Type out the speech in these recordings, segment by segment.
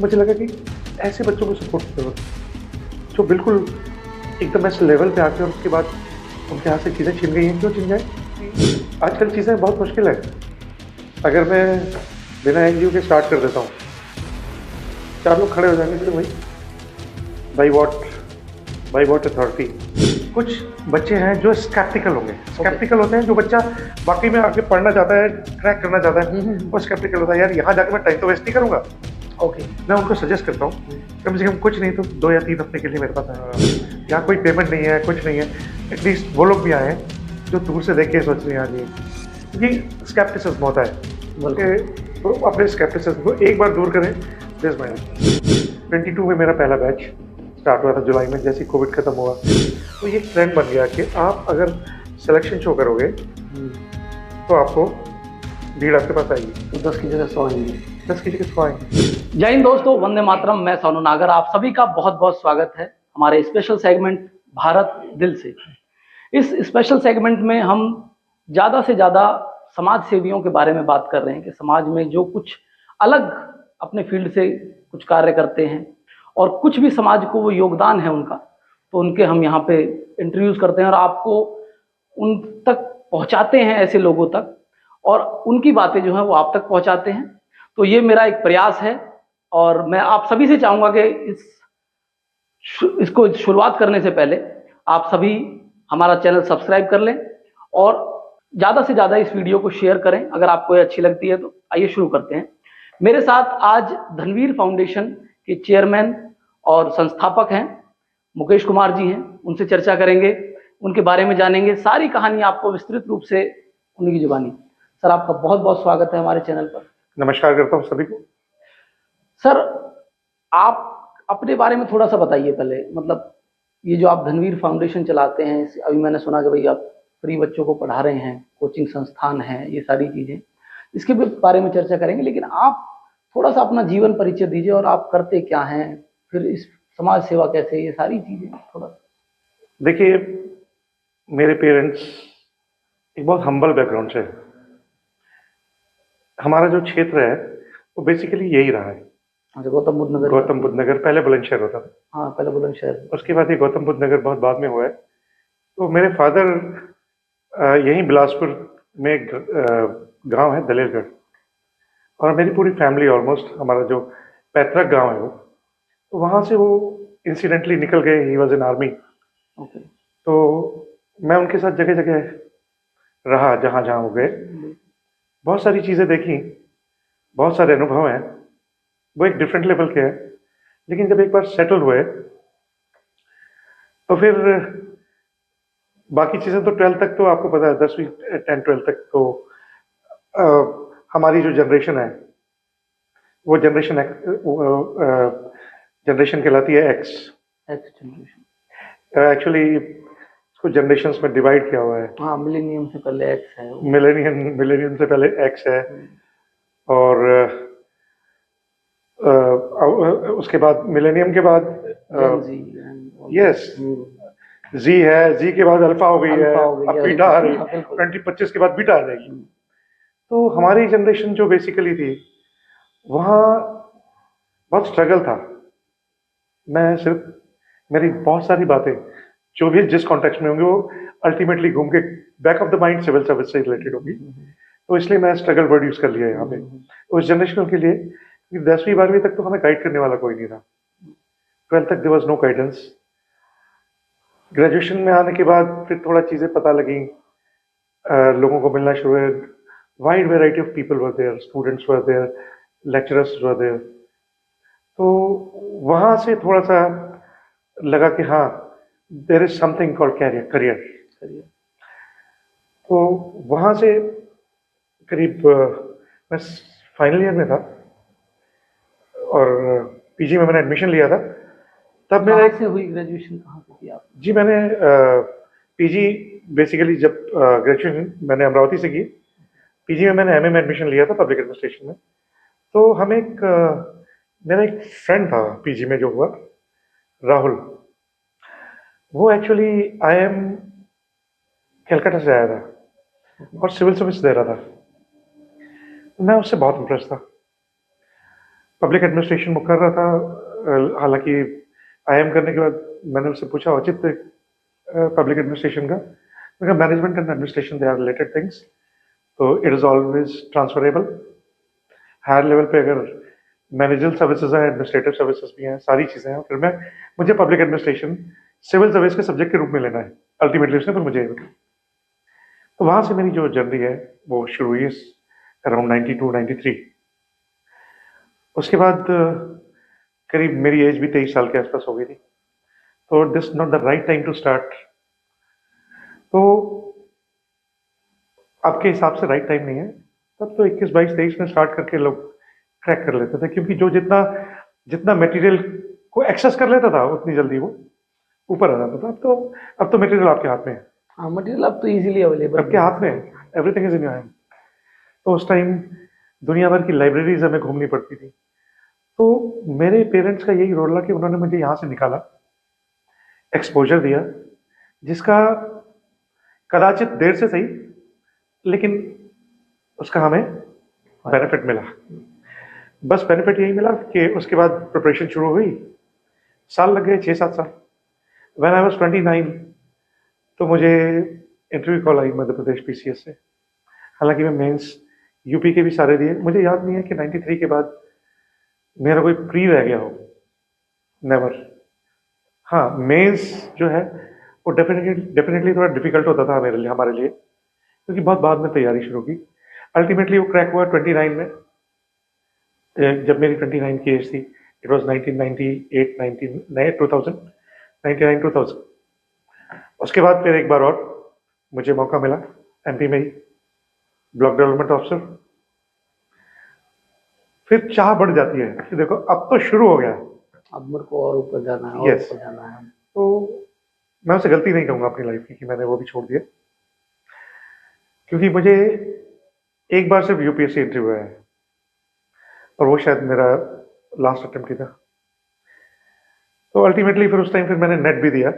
मुझे लगा कि ऐसे बच्चों को सपोर्ट की ज़रूरत है, जो बिल्कुल एकदम ऐसे लेवल पे आके और उसके बाद उनके हाथ से चीज़ें छिन गई हैं। क्यों छिन जाए? आजकल चीज़ें बहुत मुश्किल है। अगर मैं बिना एनजीओ के स्टार्ट कर देता हूँ, 4 लोग खड़े हो जाएंगे कि भाई बाई व्हाट अथॉरिटी। कुछ बच्चे हैं जो स्केप्टिकल होंगे। स्केप्टिकल होते हैं जो बच्चा वाकई में आगे पढ़ना चाहता है, क्रैक करना चाहता है, वो स्केप्टिकल होता है, यार यहाँ जाकर मैं टाइम तो वेस्ट नहीं करूँगा। मैं उनको सजेस्ट करता हूँ कम से कम कुछ नहीं तो 2 या 3 हफ्ते के लिए मेरे पास आए। यहाँ कोई पेमेंट नहीं है, कुछ नहीं है, एटलीस्ट वो लोग भी आए जो दूर से देख के सोच रहे हैं आज ये, क्योंकि स्केप्टिसिज्म होता है कि तो अपने स्केप्टिसिज्म को एक बार दूर करें। दिस माइंड 22 में मेरा पहला बैच स्टार्ट हुआ था जुलाई में, जैसे कोविड खत्म हुआ तो ये ट्रेंड बन गया कि आप अगर सिलेक्शन शो करोगे तो आपको भीड़ आपके पास आएगी। तो 10 की जगह 100 आएंगे। 10 की जगह 100 आएंगे। जय हिंद दोस्तों, वंदे मातरम। मैं सोनू नागर, आप सभी का बहुत बहुत स्वागत है हमारे स्पेशल सेगमेंट भारत दिल से। इस स्पेशल सेगमेंट में हम ज़्यादा से ज़्यादा समाज सेवियों के बारे में बात कर रहे हैं कि समाज में जो कुछ अलग अपने फील्ड से कुछ कार्य करते हैं और कुछ भी समाज को वो योगदान है उनका, तो उनके हम यहाँ पे इंटरव्यूज़ करते हैं और आपको उन तक पहुँचाते हैं, ऐसे लोगों तक, और उनकी बातें जो हैं वो आप तक पहुँचाते हैं। तो ये मेरा एक प्रयास है और मैं आप सभी से चाहूँगा कि इसको शुरुआत करने से पहले आप सभी हमारा चैनल सब्सक्राइब कर लें और ज़्यादा से ज़्यादा इस वीडियो को शेयर करें अगर आपको ये अच्छी लगती है तो। आइए शुरू करते हैं। मेरे साथ आज धनवीर फाउंडेशन के चेयरमैन और संस्थापक हैं मुकेश कुमार जी हैं। उनसे चर्चा करेंगे, उनके बारे में जानेंगे, सारी कहानी आपको विस्तृत रूप से उन्हीं की जुबानी। सर, आपका बहुत बहुत स्वागत है हमारे चैनल पर। नमस्कार करता हूँ सभी को। सर, आप अपने बारे में थोड़ा सा बताइए पहले। मतलब ये जो आप धनवीर फाउंडेशन चलाते हैं, अभी मैंने सुना कि भाई आप फ्री बच्चों को पढ़ा रहे हैं, कोचिंग संस्थान है, ये सारी चीज़ें, इसके बारे में चर्चा करेंगे, लेकिन आप थोड़ा सा अपना जीवन परिचय दीजिए और आप करते क्या हैं, फिर इस समाज सेवा कैसे, ये सारी चीज़ें थोड़ा। देखिए, मेरे पेरेंट्स एक बहुत हम्बल बैकग्राउंड से, हमारा जो क्षेत्र है वो बेसिकली यही रहा है। अच्छा, गौतम बुद्ध नगर। गौतम बुद्ध नगर पहले बुलंदशहर होता था। हाँ, पहले बुलंदशहर, उसके बाद ये गौतम बुद्ध नगर बहुत बाद में हुआ है। तो मेरे फादर यहीं बिलासपुर में एक गांव है दलेरगढ़, और मेरी पूरी फैमिली ऑलमोस्ट, हमारा जो पैतृक गांव है वो, तो वहाँ से वो इंसिडेंटली निकल गए। He was in army. तो मैं उनके साथ जगह जगह रहा, जहाँ जहाँ वो गए, बहुत सारी चीज़ें देखी, बहुत सारे अनुभव हैं। वो एक डिफरेंट लेवल के हैं, लेकिन जब एक बार सेटल हुए तो फिर बाकी चीज़ें तो 12th तक तो आपको पता है, 10वीं 10 12 तक तो हमारी जो जनरेशन है वो जनरेशन कहलाती है एक्स जनरेशन। एक्चुअली इसको जनरेशन्स में डिवाइड किया हुआ है। हाँ, मिलेनियम से पहले एक्स है, मिलेनियम से पहले एक्स है, और उसके बाद मिलेनियम के बाद यस जी है, जी के बाद अल्फा हो गई है, अब बीटा आ रही है, 2025 के बाद बीटा आ जाएगी। तो हमारी जनरेशन जो बेसिकली थी, वहाँ बहुत स्ट्रगल था। मैं सिर्फ, मेरी बहुत सारी बातें जो भी जिस कॉन्टेक्स्ट में होंगी वो अल्टीमेटली घूम के back of the mind civil service से रिलेटेड होगी, तो इसलिए मैं स्ट्रगल वर्ड यूज कर लिया यहाँ पे उस जनरेशन के लिए। 10वीं 12वीं तक तो हमें गाइड करने वाला कोई नहीं था। 12th तक there was no guidance. Graduation में आने के बाद फिर थोड़ा चीज़ें पता लगी, लोगों को मिलना शुरू हुए। Wide variety of people were there, students were there, lecturers were there. तो वहाँ से थोड़ा सा लगा कि हाँ, there is something called career. तो वहाँ से करीब मैं फाइनल ईयर में था और पीजी में मैंने एडमिशन लिया था। तब मेरा से हुई ग्रेजुएशन कहाँ से की आप? जी, मैंने पीजी बेसिकली जब ग्रेजुएशन मैंने अमरावती से की, पीजी में मैंने एमए में एडमिशन लिया था पब्लिक एडमिनिस्ट्रेशन में। तो हम मेरा एक फ्रेंड था पीजी में जो हुआ, राहुल, वो एक्चुअली IIM कलकत्ता से आया था और सिविल सर्विस दे रहा था। मैं उससे बहुत इम्प्रेस था। पब्लिक एडमिनिस्ट्रेशन कर रहा था, हालांकि आईएम करने के बाद मैंने उससे पूछा औचित्य पब्लिक एडमिनिस्ट्रेशन का, management and administration they are related things, तो it is always transferable. Higher level पे अगर मैनेजरल सर्विसेज है, एडमिनिस्ट्रेटिव सर्विसेज भी हैं, सारी चीजें हैं, फिर मैं मुझे पब्लिक एडमिनिस्ट्रेशन सिविल सर्विस के सब्जेक्ट के रूप में लेना है अल्टीमेटली उसने, फिर मुझे ये बताया। तो वहां से मेरी जो जर्नी है वो शुरू हुई अराउंड 92 93। उसके बाद करीब मेरी एज भी 23 साल के आसपास हो गई थी, तो this not the right time to start. तो आपके हिसाब से राइट टाइम नहीं है, तब तो 21 22 23 में स्टार्ट करके लोग क्रैक कर लेते थे, क्योंकि जो जितना जितना मटेरियल को एक्सेस कर लेता था उतनी जल्दी वो ऊपर आ जाता था। अब तो मटेरियल आपके हाथ में है, हाँ, मटेरियल अब तो इजीली अवेलेबल आपके हाथ में है, everything is in your hand. तो उस टाइम दुनिया भर की लाइब्रेरीज हमें घूमनी पड़ती थी। तो मेरे पेरेंट्स का यही रोल था कि उन्होंने मुझे यहाँ से निकाला, एक्सपोजर दिया, जिसका कदाचित देर से सही लेकिन उसका हमें बेनिफिट मिला। बस बेनिफिट यही मिला कि उसके बाद प्रिपरेशन शुरू हुई, साल लग गए 6 7 साल। व्हेन आई वाज 29 तो मुझे इंटरव्यू कॉल आई मध्य प्रदेश पीसीएस से। हालांकि मैं मेंस यूपी के भी सारे दिए, मुझे याद नहीं है कि 93 के बाद मेरा कोई प्री रह गया हो, नेवर। हाँ, मेंस जो है वो डेफिनेटली थोड़ा डिफिकल्ट होता था हमारे लिए, क्योंकि बहुत बाद में तैयारी शुरू की। अल्टीमेटली वो क्रैक हुआ 29 में, जब मेरी 29 की एज थी। इट वाज 1998 19 नए 2000 99 2000। उसके बाद फिर एक बार और मुझे मौका मिला एमपी में ही, ब्लॉक डेवलपमेंट ऑफिसर। फिर चाह बढ़ जाती है कि देखो अब तो शुरू हो गया, अब मेरे को और ऊपर जाना है, और Yes. ऊपर जाना है। तो मैं उसे गलती नहीं कहूंगा अपनी लाइफ की कि मैंने वो भी छोड़ दिया, क्योंकि मुझे एक बार सिर्फ यूपीएससी इंटरव्यू आया है और वो शायद मेरा लास्ट अटेम्प्ट ही था। तो अल्टीमेटली फिर उस टाइम फिर मैंने नेट भी दिया।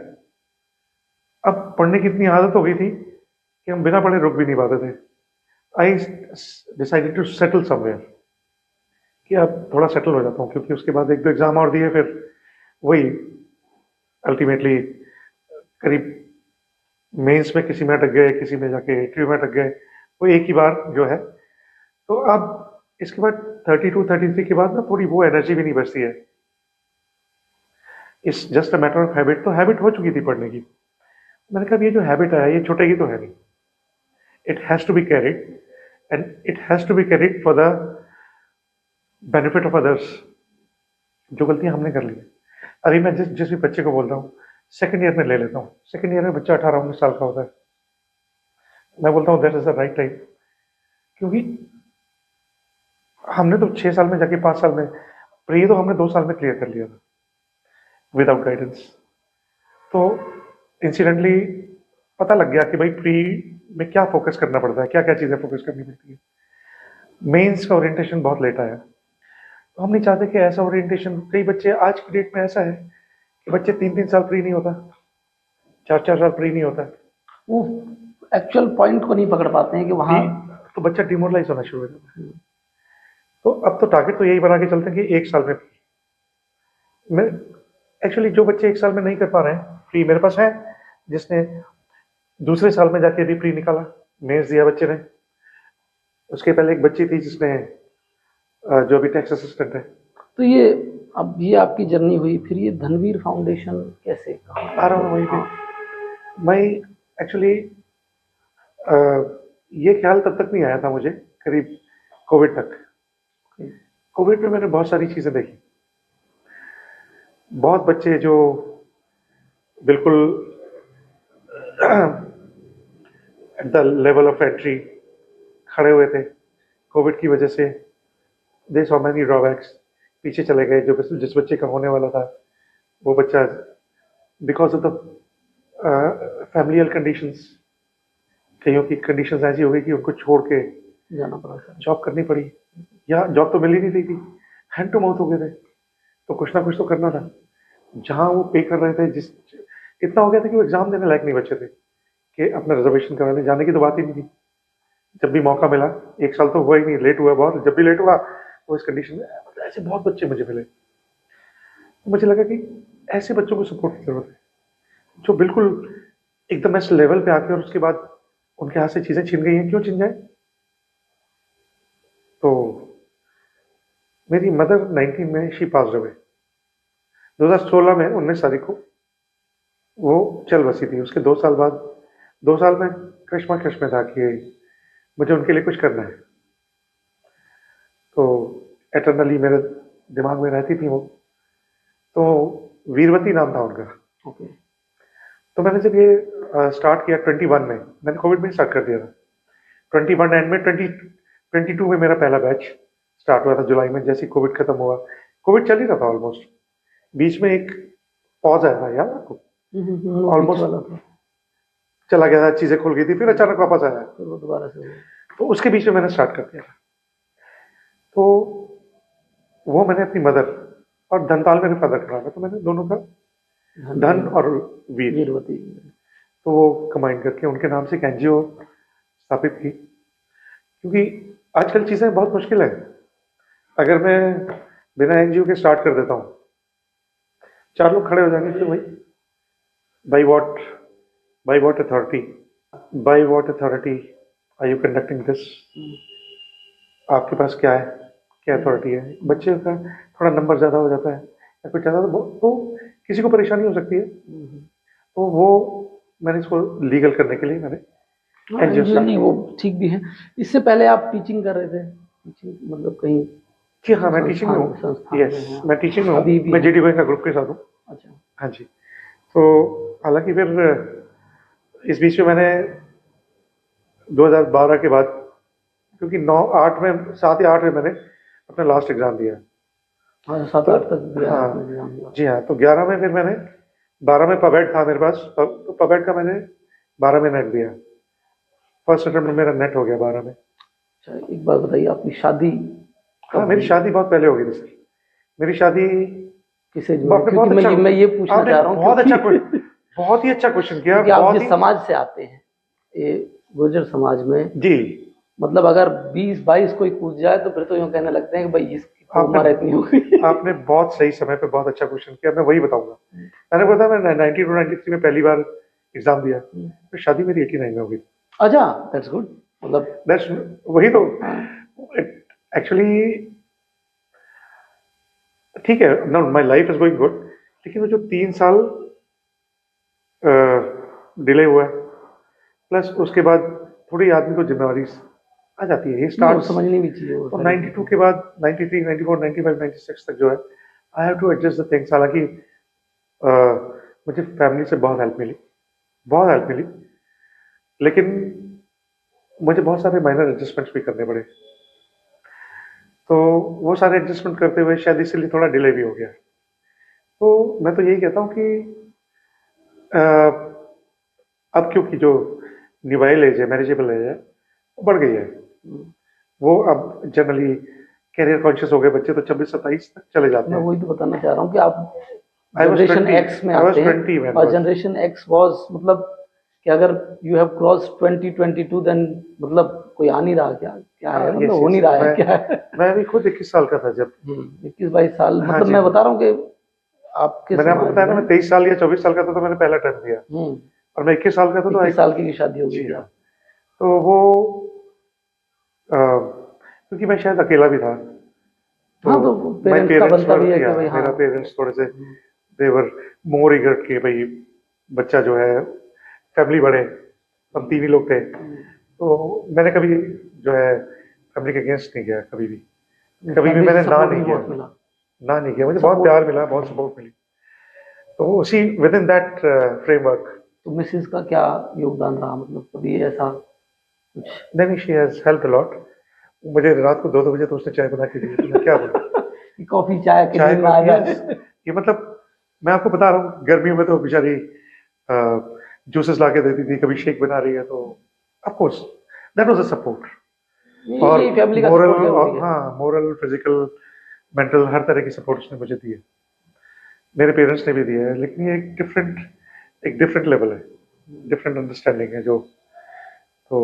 अब पढ़ने की इतनी आदत हो गई थी कि हम बिना पढ़े रुक भी नहीं पाते थे। I decided to settle somewhere, कि अब थोड़ा सेटल हो जाता हूँ, क्योंकि उसके बाद एक दो एग्जाम और दिए, फिर वही अल्टीमेटली करीब मेंस में किसी में अटक गए, किसी में जाके इंटरव्यू में अटक गए, वो एक ही बार जो है। तो अब इसके बाद 32 33 के बाद ना थोड़ी वो एनर्जी भी नहीं बचती है। It's just a matter of habit. तो हैबिट हो चुकी थी पढ़ने की। मैंने कहा ये जो हैबिट है ये छूटेगी तो है नहीं, it has to be carried, and it has to be carried for the benefit of others. जो गलतियां हमने कर ली, अभी मैं जिस भी बच्चे को बोलता हूँ, सेकंड ईयर में ले लेता हूँ, सेकंड ईयर में बच्चा 18 19 साल का होता है, मैं बोलता हूँ that is the right time. क्योंकि हमने तो 6 साल में जाके 5 साल में, प्री तो हमने 2 साल में क्लियर कर लिया था विदाउट गाइडेंस। तो इंसिडेंटली पता लग गया कि भाई प्री में क्या फोकस करना पड़ता है, क्या क्या चीजें फोकस करनी पड़ती है। मेंस का ओरिएंटेशन बहुत लेट आया, तो हम नहीं चाहते कि ऐसा ओरिएंटेशन, कई बच्चे आज की डेट में ऐसा है कि बच्चे 3 3 साल प्री नहीं होता, 4 4 साल प्री नहीं होता, वो एक्चुअल पॉइंट को नहीं पकड़ पाते हैं कि वहाँ, तो बच्चा डिमोरलाइज होना शुरू हो जाता है। तो अब तो टारगेट तो यही बना के चलते हैं कि 1 साल में मैं एक्चुअली जो बच्चे 1 साल में नहीं कर पा रहे हैं प्री, मेरे पास है जिसने दूसरे साल में जाके भी प्री निकाला, मेंस दिया बच्चे ने। उसके पहले एक बच्ची थी जिसने जो अभी टैक्स असिस्टेंट है। तो ये अब ये आपकी जर्नी हुई, फिर ये धनवीर फाउंडेशन कैसे, आ रहा हूँ वहीं पे। मैं एक्चुअली ये ख्याल तब तक नहीं आया था मुझे, करीब कोविड तक। कोविड में मैंने बहुत सारी चीजें देखी, बहुत बच्चे जो बिल्कुल at the level of entry खड़े हुए थे, कोविड की वजह से दे सॉ मैनी ड्रॉबैक्स, पीछे चले गए। जो जिस बच्चे का होने वाला था वो बच्चा because of the familial conditions, कईयों की कंडीशंस ऐसी हो गई कि उनको छोड़ के जाना पड़ा था, जॉब करनी पड़ी, या जॉब तो मिल ही नहीं रही थी, हैंड टू माउथ हो गए थे, तो कुछ ना कुछ तो करना था। जहां वो पे कर रहे थे, जिस इतना हो गया था कि वो एग्जाम देने लायक नहीं बचे थे कि अपना रिजर्वेशन करा ले, जाने की तो बात ही नहीं थी। जब भी मौका मिला, 1 साल तो हुआ ही नहीं, लेट हुआ बहुत, जब भी लेट हुआ तो इस कंडीशन में ऐसे बहुत बच्चे मुझे मिले, तो मुझे लगा कि ऐसे बच्चों को सपोर्ट की जरूरत है जो बिल्कुल एकदम ऐसे लेवल पे आके और उसके बाद उनके हाथ से चीजें छिन गई हैं, क्यों छिन जाए। तो मेरी मदर 19 में शी पास अवे, 2016 में 19 तारीख को वो चल बसी थी। उसके 2 साल बाद, 2 साल में कश्मा कश में था कि मुझे उनके लिए कुछ करना है। तो एटर्नली मेरे दिमाग में रहती थी वो, तो वीरवती नाम था उनका। ओके। तो मैंने जब ये स्टार्ट किया 21 में, मैंने कोविड में स्टार्ट कर दिया था। 21 एंड में 22 में मेरा पहला बैच स्टार्ट हुआ था जुलाई में, जैसे कोविड खत्म हुआ। कोविड चल ही रहा था ऑलमोस्ट, बीच में एक पॉज आया था याद है आपको, ऑलमोस्ट चला गया था, चीजें खुल गई थी, फिर अचानक वापस आया, फिर वो दोबारा से हुआ। तो उसके बीच में मैंने स्टार्ट कर दिया था। तो वो मैंने अपनी मदर और धनपाल मेरे फादर का नाम है, तो मैंने दोनों का धन और वीरवती, तो वो कंबाइन करके उनके नाम से एक एनजीओ स्थापित की। क्योंकि आजकल चीजें बहुत मुश्किल है, अगर मैं बिना एनजीओ के स्टार्ट कर देता हूँ, 4 लोग खड़े हो जाएंगे कि भाई by what authority are you conducting this, आपके पास क्या है, क्या अथॉरिटी है। बच्चे का थोड़ा नंबर ज्यादा हो जाता है या कुछ ज्यादा, तो किसी को परेशानी हो सकती है। तो वो मैंने इसको लीगल करने के लिए मैंने एनजीओ एनजीओ नहीं, वो ठीक भी है। इससे पहले आप टीचिंग कर रहे थे, टीचिंग मतलब कहीं? जी हाँ, मैं टीचिंग में हूँ। यस, मैं टीचिंग में हूँ, मैं जेडी का ग्रुप के साथ हूँ। अच्छा, हाँ जी। तो हालांकि फिर इस बीच में मैंने 2012 के बाद, क्योंकि 9-8 में, 7 या 8 में मैंने अपना लास्ट एग्जाम दिया। हाँ 7-8 तक दिया हाँ आपने एग्जाम? जी हाँ। तो 11 में फिर मैंने, 12 में पबेट था मेरे पास, तो पबेट का मैंने 12 में नेट दिया। फर्स्ट अटेम्प्ट में मेरा नेट हो गया 12 में। अच्छा, एक बात बताइए, आपकी शादी कब हाँ, मेरी हुई? शादी बहुत पहले हो गई थी सर। मेरी शादी किसे जो, आपने क्योंकि बहुत अच्छा, मैं ये पूछना आपने चाह रहा हूँ बहुत अच्छा क्योंकि बहुत ही अच्छा क्वेश्चन किया। क्योंकि आप बहुत जिस ही समाज से आते हैं, ये गुर्जर समाज में, जी, मतलब अगर 20-22 कोई कूद जाए तो फिर तो यूँ कहने लगते हैं कि भाई इसकी तो उम्र इतनी हो गई। आपने बहुत सही समय पे बहुत अच्छा क्वेश्चन किया, मैं वही बताऊंगा। मैंने बताया मैं 92-93 में पहली बार एग्जाम दिया, फिर शादी मेरी 89 में हो गई। अच्छा, दैट्स गुड। मतलब दैट्स वही तो हाँ, एक्चुअली ठीक है ना, my life is going good, लेकिन वो जो 3 साल डिले हुआ है, प्लस उसके बाद थोड़ी आदमी को जिम्मेवारी आ जाती है, ये वो स्टार्ट्स। समझनी भी चाहिए वो तो सारी 92 के बाद 93, 94, 95, 96 तक जो है, I have to adjust the things. हालांकि मुझे फैमिली से बहुत हेल्प मिली, बहुत हेल्प मिली, लेकिन मुझे बहुत सारे माइनर एडजस्टमेंट्स भी करने पड़े। तो वो सारे एडजस्टमेंट करते हुए शायद इसलिए थोड़ा डिले भी हो गया। तो मैं तो यही कहता हूँ कि अ, अब क्योंकि जो निवाइल एज है, मैरिजेबल एज है, वो बढ़ गई है। वो अब जनरली कैरियर कॉन्शियस हो गए बच्चे, तो 26-27 तक चले जाते मैं हैं। वही तो बताना चाह रहा हूँ कि आप आई वाज जनरेशन 20, एक्स में आई वाज आते 20 हैं, when और was जनरेशन एक्स वाज मतलब कि अगर यू हैव क्रॉस 2022 देन मतलब कोई आ नहीं रहा, क्या क्या है, मतलब यस हो नहीं यस, रहा है क्या है? मैं भी खुद 21 साल का था जब, 21-22 साल, हाँ मतलब जी, मैं बता रहा हूँ कि आपके मैंने आपको समाज बताया ना, में मैं 23 साल या 24 साल का था तो मैंने पहला टर्म दिया, और मैं 21 साल का था तो 21 साल की शादी हो जी गई हाँ। है। तो वो क्योंकि मैं शायद अकेला भी था, तो हाँ, तो माय पेरेंट्स का पेरेंट्स बनता वर, भी है या कि भाई हाँ। मेरा पेरेंट्स थोड़े से देवर मोर ईगर के भाई बच्चा जो है, फैमिली बड़े, हम 3 ही लोग थे, तो मैंने कभी जो है फैमिली के अगेंस्ट नहीं गया, कभी भी फैमिली मैंने से ना सपोर्ट नहीं भी किया, बहुत मिला। मुझे बहुत सपोर्ट, प्यार मिला, बहुत सपोर्ट मिली। तो उसी विद इन दैट फ्रेमवर्क, तो मिसेस का क्या योगदान रहा, मतलब कभी ऐसा कुछ? Then she has helped a lot. मुझे रात को 2-2 बजे तो उसने चाय बना के दी, तो मैं क्या बोलूं। कि कॉफी चाय की चाय नींद का ना आ यस, जाए? ये मतलब मैं आपको बता रहा हूँ, गर्मियों में तो बेचारी जूसेस ला के देती थी, कभी शेक बना रही है, तो of course that was a support. और ये फैमिली का मोरल, सपोर्ट जरूरी और है। हाँ, मोरल, फिजिकल, मेंटल, हर तरह की सपोर्ट उसने मुझे दी है, मेरे पेरेंट्स ने भी दिया है। लेकिन ये एक डिफरेंट लेवल है, डिफरेंट अंडरस्टैंडिंग है जो। तो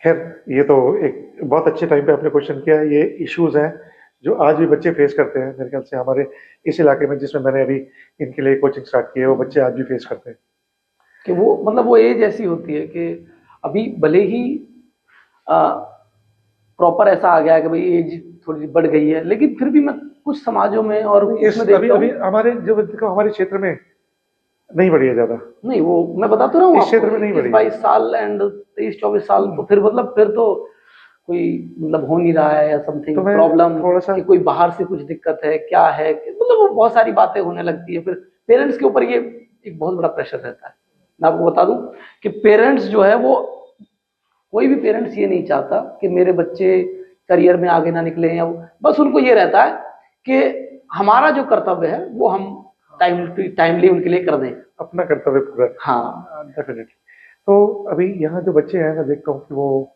खैर, ये तो एक बहुत अच्छे टाइम पे आपने क्वेश्चन किया। ये इश्यूज हैं जो आज भी बच्चे फेस करते हैं, मेरे ख्याल से हमारे इस इलाके में जिसमें मैंने अभी इनके लिए कोचिंग स्टार्ट की है, वो बच्चे आज भी फेस करते हैं। कि वो मतलब वो एज ऐसी होती है कि अभी भले ही प्रॉपर ऐसा आ गया है कि भाई एज थोड़ी बढ़ गई है, लेकिन फिर भी मैं कुछ समाजों में और इस इसमें अभी देखता अभी हूँ। हमारे जो देखो हमारे क्षेत्र में नहीं बढ़ी है ज्यादा, नहीं, वो मैं बता तो रहा हूँ इस आपको, क्षेत्र में नहीं बढ़ी है। 21-22 साल एंड 23-24 साल, तो फिर मतलब फिर तो कोई मतलब हो नहीं रहा है या समथिंग तो मैं प्रॉब्लम, थोड़ा सा कि कोई बाहर से कुछ दिक्कत है, क्या है मतलब वो बहुत सारी बातें होने लगती है। फिर पेरेंट्स के ऊपर ये एक बहुत बड़ा प्रेशर रहता है। मैं आपको बता दूं कि पेरेंट्स जो है वो, कोई भी पेरेंट्स ये नहीं चाहता कि मेरे बच्चे करियर में आगे ना निकले, या बस उनको ये रहता है कि हमारा जो कर्तव्य है वो हम टाइमली उनके लिए कर दें। अपना कर्तव्य पूरा। हाँ, डेफिनेटली। तो अभी यहाँ जो बच्चे हैं, मैं देखता हूँ कि वो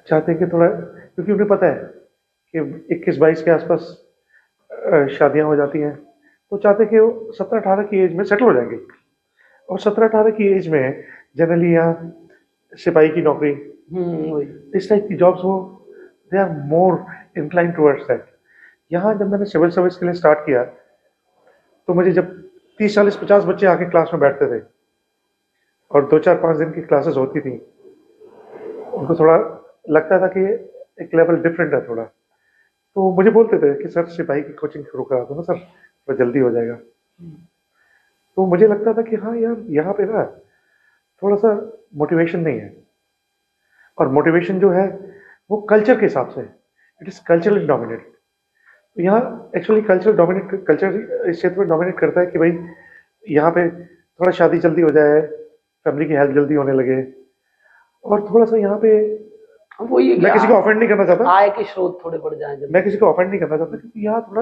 चाहते हैं कि थोड़ा, क्योंकि उन्हें पता है कि 21-22 के आसपास शादियां हो जाती हैं, तो चाहते हैं कि वो 17-18 की एज में सेटल हो जाएंगे। और 17-18 की एज में जनरली यहाँ सिपाही की नौकरी, वही। इस टाइप की जॉब्स हो, they are more incline towards that. यहाँ जब मैंने सिविल सर्विस के लिए स्टार्ट किया, तो मुझे जब 30-40-50 बच्चे आके क्लास में बैठते थे और 2-4-5 दिन की क्लासेस होती थी, उनको थोड़ा लगता था कि एक लेवल डिफरेंट है थोड़ा, तो मुझे बोलते थे कि सर सिपाही की कोचिंग शुरू करा दो ना सर, तो जल्दी हो जाएगा। तो मुझे लगता था कि हाँ यार, यहाँ पे ना थोड़ा सा मोटिवेशन नहीं है, और मोटिवेशन जो है वो कल्चर के हिसाब से, इट इज कल्चरली डोमिनेट। तो यहाँ एक्चुअली कल्चर इस क्षेत्र में डोमिनेट करता है कि भाई यहाँ पे थोड़ा शादी जल्दी हो जाए, फैमिली की हेल्प जल्दी होने लगे, और थोड़ा सा यहाँ पे वो ये मैं किसी को ऑफेंड नहीं करना चाहता, आय के स्रोत थोड़े बढ़ जाएं जब। मैं किसी को ऑफेंड नहीं करना चाहता, क्योंकि यहाँ थोड़ा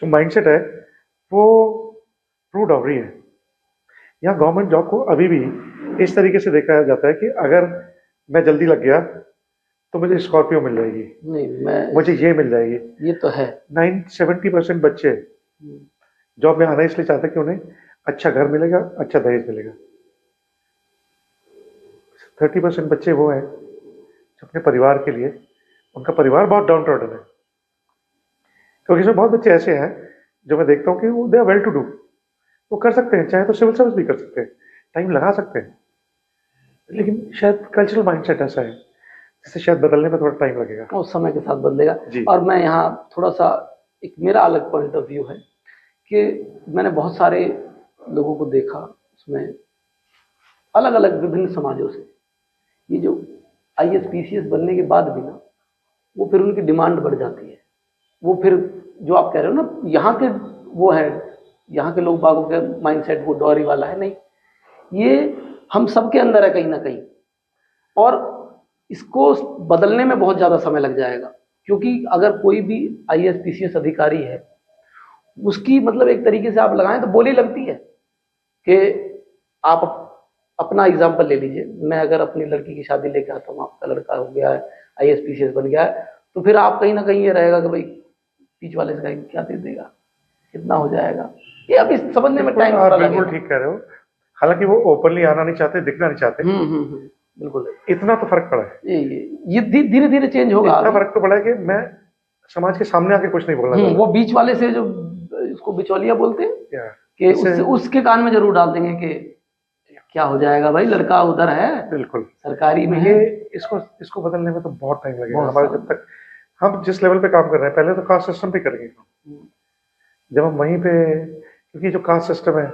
जो माइंडसेट है वो ट्रू डॉवरी है। यहाँ गवर्नमेंट जॉब को अभी भी इस तरीके से देखा जाता है कि अगर मैं जल्दी लग गया तो मुझे स्कॉर्पियो मिल जाएगी, नहीं, मैं मुझे ये मिल जाएगी। ये तो है। 70% बच्चे जॉब में आना इसलिए चाहते हैं कि उन्हें अच्छा घर मिलेगा, अच्छा दहेज मिलेगा। 30% बच्चे वो हैं जो अपने परिवार के लिए, उनका परिवार बहुत डाउन ट्रॉडन है। क्योंकि इसमें बहुत बच्चे ऐसे हैं जो मैं देखता हूँ कि वो they are well to do, वो कर सकते हैं, चाहे तो सिविल सर्विस भी कर सकते हैं, टाइम लगा सकते हैं, लेकिन शायद कल्चरल माइंडसेट ऐसा है जिसे शायद बदलने में थोड़ा टाइम लगेगा। वो समय के साथ बदलेगा। जी। और मैं यहाँ थोड़ा सा, एक मेरा अलग पॉइंट ऑफ व्यू है कि मैंने बहुत सारे लोगों को देखा, उसमें अलग अलग विभिन्न समाजों से, ये जो IAS PCS बनने के बाद भी ना, वो फिर उनकी डिमांड बढ़ जाती है। वो फिर जो आप कह रहे हो ना, यहाँ के वो है, यहाँ के लोग बागों के माइंडसेट वो डॉरी वाला है, नहीं, ये हम सबके अंदर है कहीं ना कहीं, और इसको बदलने में बहुत ज़्यादा समय लग जाएगा। क्योंकि अगर कोई भी IAS PCS अधिकारी है, उसकी मतलब एक तरीके से आप लगाएं तो बोली लगती है कि आप अपना एग्जाम्पल ले लीजिए। मैं अगर अपनी लड़की की शादी लेके आता हूँ, आपका लड़का हो गया है IAS PCS बन गया है, तो फिर आप कहीं ना कहीं ये रहेगा कि भाई बीच वाले से कहेंगे क्या दे देगा, कितना हो जाएगा, ये अभी समझने में टाइम आप बिल्कुल ठीक कह रहे हो। हालांकि वो ओपनली आना नहीं चाहते, दिखना नहीं चाहते। बिल्कुल। इतना तो फर्क पड़ा है, ये धीरे धीरे चेंज होगा। इतना फर्क तो पड़ा है कि मैं समाज के सामने आके कुछ नहीं बोलना चाहता। वो बीच वाले से, जो इसको बिचौलिया बोलते हैं, कि उसके कान में जरूर डाल देंगे कि क्या हो जाएगा भाई, लड़का उधर है, बिल्कुल सरकारी में ये है। इसको बदलने में तो बहुत टाइम लगेगा हमारे, जब तक हम जिस लेवल पे काम कर रहे हैं, पहले तो कास्ट सिस्टम पे करेंगे। जब हम वहीं पे, क्योंकि जो कास्ट सिस्टम है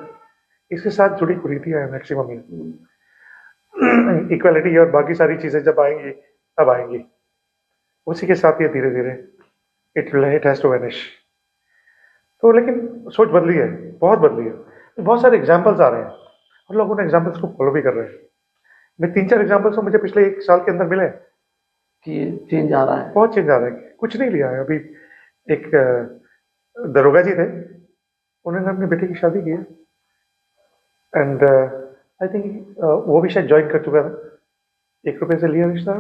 इसके साथ जुड़ी कुरीतियां हैं मैक्सिमम ही, इक्वालिटी और बाकी सारी चीजें जब आएंगी तब आएंगी, उसी के साथ ये धीरे धीरे इट हैज टू वैनिश। तो लेकिन सोच बदली है, बहुत बदली है, बहुत सारे एग्जाम्पल्स आ रहे हैं और लोग उन एग्जाम्पल्स को फॉलो भी कर रहे हैं। मैं 3-4 एग्जाम्पल्स मुझे पिछले 1 साल के अंदर मिले कि चेंज आ रहा है, बहुत चेंज आ रहा है। कुछ नहीं लिया है अभी, एक दरोगा जी थे, उन्होंने अपनी बेटी की शादी की है, एंड आई थिंक वो भी शायद ज्वाइन कर चुका था, 1 रुपये से लिया रिश्ता,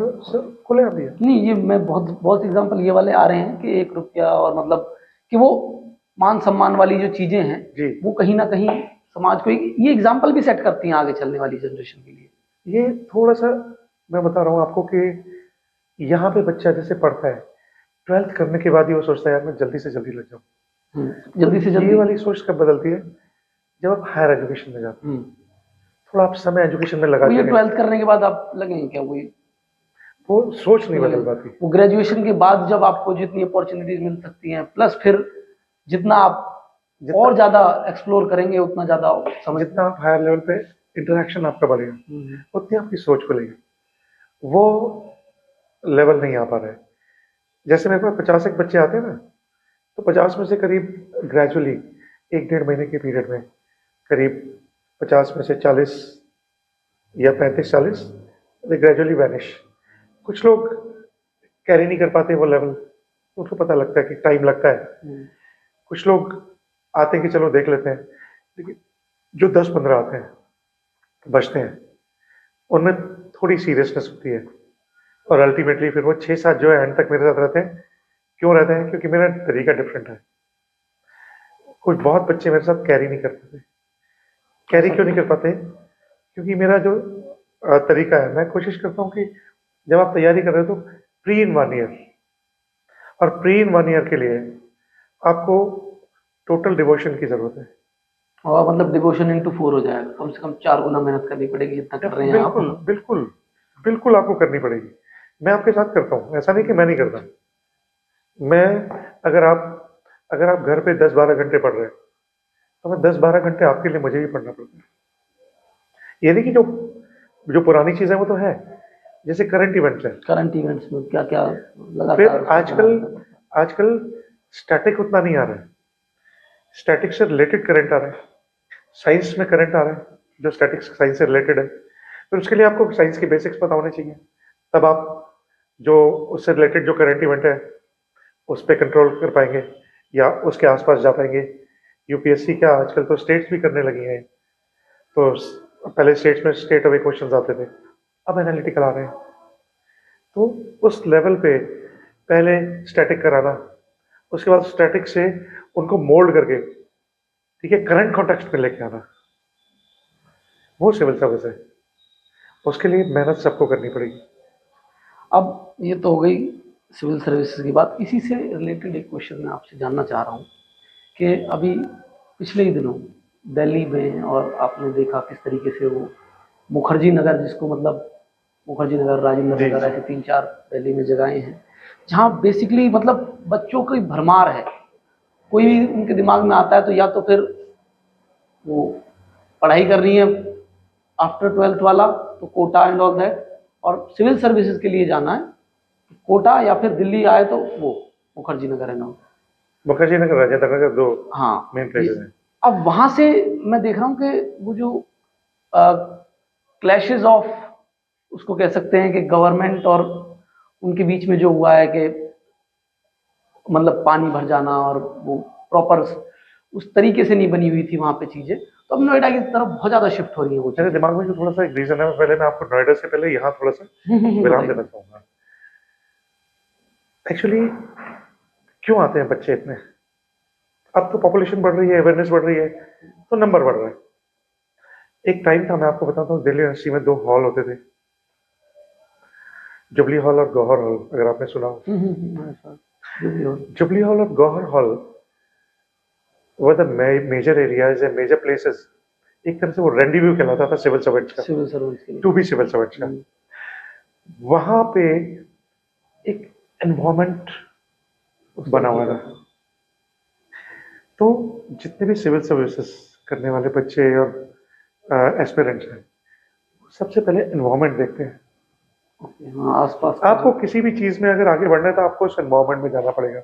खुले आप दिया। नहीं, ये मैं बहुत एग्जाम्पल ये वाले आ रहे हैं कि 1 रुपया, और मतलब कि वो मान सम्मान वाली जो चीजें हैं जी, वो कहीं ना कहीं समाज को ये एग्जाम्पल भी सेट करती हैं आगे चलने वाली जनरेशन के लिए। ये थोड़ा सा मैं बता रहा हूँ आपको कि यहाँ पे बच्चा जैसे पढ़ता है, 12th करने के बाद ही वो सोचता है यार मैं जल्दी से जल्दी लग जाऊँ। जल्दी से ये जल्दी। वाली सोच कब बदलती है? जब आप हायर एजुकेशन में जाते हैं, हम्म। थोड़ा आप समय एजुकेशन में वो लगाते ये हैं, 12th करने के बाद आप लगेंगे क्या वही वो सोच नहीं बदल लगेंगे? पाती। वो ग्रेजुएशन के बाद जब आपको जितनी अपॉर्चुनिटीज मिल सकती हैं, प्लस फिर जितना आप और जितना ज्यादा एक्सप्लोर करेंगे उतना ज्यादा समझ। जितना आप हायर लेवल पे इंटरेक्शन आपका बढ़ेगा, हम्म। उतनी आपकी सोच खुलेगी। वो लेवल नहीं आ पा रहा है। जैसे मेरे पास 50 एक बच्चे आते हैं ना, तो 50 में से करीब ग्रेजुअली 1 डेढ़ महीने के पीरियड में करीब 50 में से 40 या 35 40 दे ग्रेजुअली वैनिश। कुछ लोग कैरी नहीं कर पाते वो लेवल, उनको पता लगता है कि टाइम लगता है। हम्म। कुछ लोग आते हैं कि चलो देख लेते हैं, लेकिन जो 10-15 आते हैं बचते हैं, उनमें थोड़ी सीरियसनेस होती है, और अल्टीमेटली फिर वो 6-7 जो है एंड तक मेरे साथ रहते हैं। क्यों रहते हैं? क्योंकि मेरा तरीका डिफरेंट है। कुछ बहुत बच्चे मेरे साथ कैरी नहीं कर पाते। कैरी क्यों नहीं कर पाते? क्योंकि मेरा जो तरीका है, मैं कोशिश करता हूँ कि जब आप तैयारी कर रहे हो तो प्री इन 1 ईयर, और प्री इन 1 ईयर के लिए आपको टोटल डिवोशन की जरूरत है। और मतलब डिवोशन इंटू 4 हो जाएगा, कम से कम 4 गुना मेहनत करनी पड़ेगी जितना कर रहे हैं आप। बिल्कुल बिल्कुल बिल्कुल आपको करनी पड़ेगी। मैं आपके साथ करता हूँ, ऐसा नहीं कि मैं नहीं करता। मैं अगर आप अगर आप घर पे 10-12 घंटे पढ़ रहे हैं, तो मैं 10-12 घंटे आपके लिए मुझे भी पढ़ना पड़ता है। ये नहीं कि जो जो पुरानी चीजें वो तो है, जैसे करंट इवेंट्स है। करंट इवेंट्स में क्या क्या फिर लगातार उसको आजकल बनाना पड़ता है। आजकल स्टैटिक उतना नहीं आ रहा है। स्टैटिक से रिलेटेड करंट आ रहा है, साइंस में करंट आ रहा है जो स्टैटिक साइंस से रिलेटेड है। फिर उसके लिए आपको साइंस की बेसिक्स पता होने चाहिए, तब आप जो उससे रिलेटेड जो करंट इवेंट है उस पर कंट्रोल कर पाएंगे या उसके आसपास जा पाएंगे। यूपीएससी क्या, आजकल तो स्टेट्स भी करने लगी हैं। तो पहले स्टेट्स में स्टेट अवे क्वेश्चंस आते थे, अब एनालिटिकल आ रहे हैं। तो उस लेवल पे पहले स्टैटिक कराना, उसके बाद स्टैटिक से उनको मोल्ड करके, ठीक है, करंट कॉन्टेक्स्ट में लेके आना, वो सिविल सर्विस है। उसके लिए मेहनत सबको करनी पड़ेगी। अब ये तो हो गई सिविल सर्विसेज की बात। इसी से रिलेटेड एक क्वेश्चन मैं आपसे जानना चाह रहा हूँ कि अभी पिछले ही दिनों दिल्ली में, और आपने देखा किस तरीके से वो मुखर्जी नगर, जिसको मतलब मुखर्जी नगर, राजेंद्र जी नगर, जी। ऐसे 3-4 दिल्ली में जगहें हैं जहाँ बेसिकली मतलब बच्चों की भरमार है। कोई भी उनके दिमाग में आता है तो या तो फिर वो पढ़ाई करनी है आफ्टर 12th वाला, तो कोटा एंड ऑल दैट, और सिविल सर्विसेज के लिए जाना है कोटा, या फिर दिल्ली आए तो वो मुखर्जी नगर है ना। मुखर्जी नगर, राजेंद्र नगर, दो हाँ। मेन प्लेसेस हैं। अब वहां से मैं देख रहा हूँ कि वो जो क्लैशेस ऑफ, उसको कह सकते हैं कि गवर्नमेंट और उनके बीच में जो हुआ है कि मतलब पानी भर जाना, और वो प्रॉपर उस तरीके से नहीं बनी हुई थी वहां पे चीजें। तो अब नोएडा की तरफ बहुत ज्यादा शिफ्ट हो रही है वो मेरे चीजें। दिमाग में जो थोड़ा सा एक रीजन है, पहले मैं आपको नोएडा से पहले यहाँ थोड़ा सा विराम देना बताइए। चाहूंगा। एक्चुअली क्यों आते हैं बच्चे इतने? अब तो पॉपुलेशन बढ़ रही है, अवेयरनेस बढ़ रही है, तो नंबर बढ़ रहा है। एक टाइम था, मैं आपको बताता हूँ, दिल्ली यूनिवर्सिटी में 2 हॉल होते थे, जुबली हॉल और गौहर हॉल, अगर आपने सुना हो। जुबली हॉल और Gauhar Hall were the major areas and major places. एक तरह से वो रेंडीव्यू कहलाता था सिविल सर्वेंट्स का, सिविल सर्विस के लिए। टू बी सिविल सर्वेंट्स का। वहां पे एक एनवायरमेंट बना हुआ था। तो जितने भी सिविल सर्विसेज करने वाले बच्चे और एस्पिरेंट्स हैं, सबसे पहले एनवायरमेंट देखते हैं। हाँ, आसपास आपको किसी भी चीज में अगर आगे बढ़ना है तो आपको उस एनवायरमेंट में जाना पड़ेगा,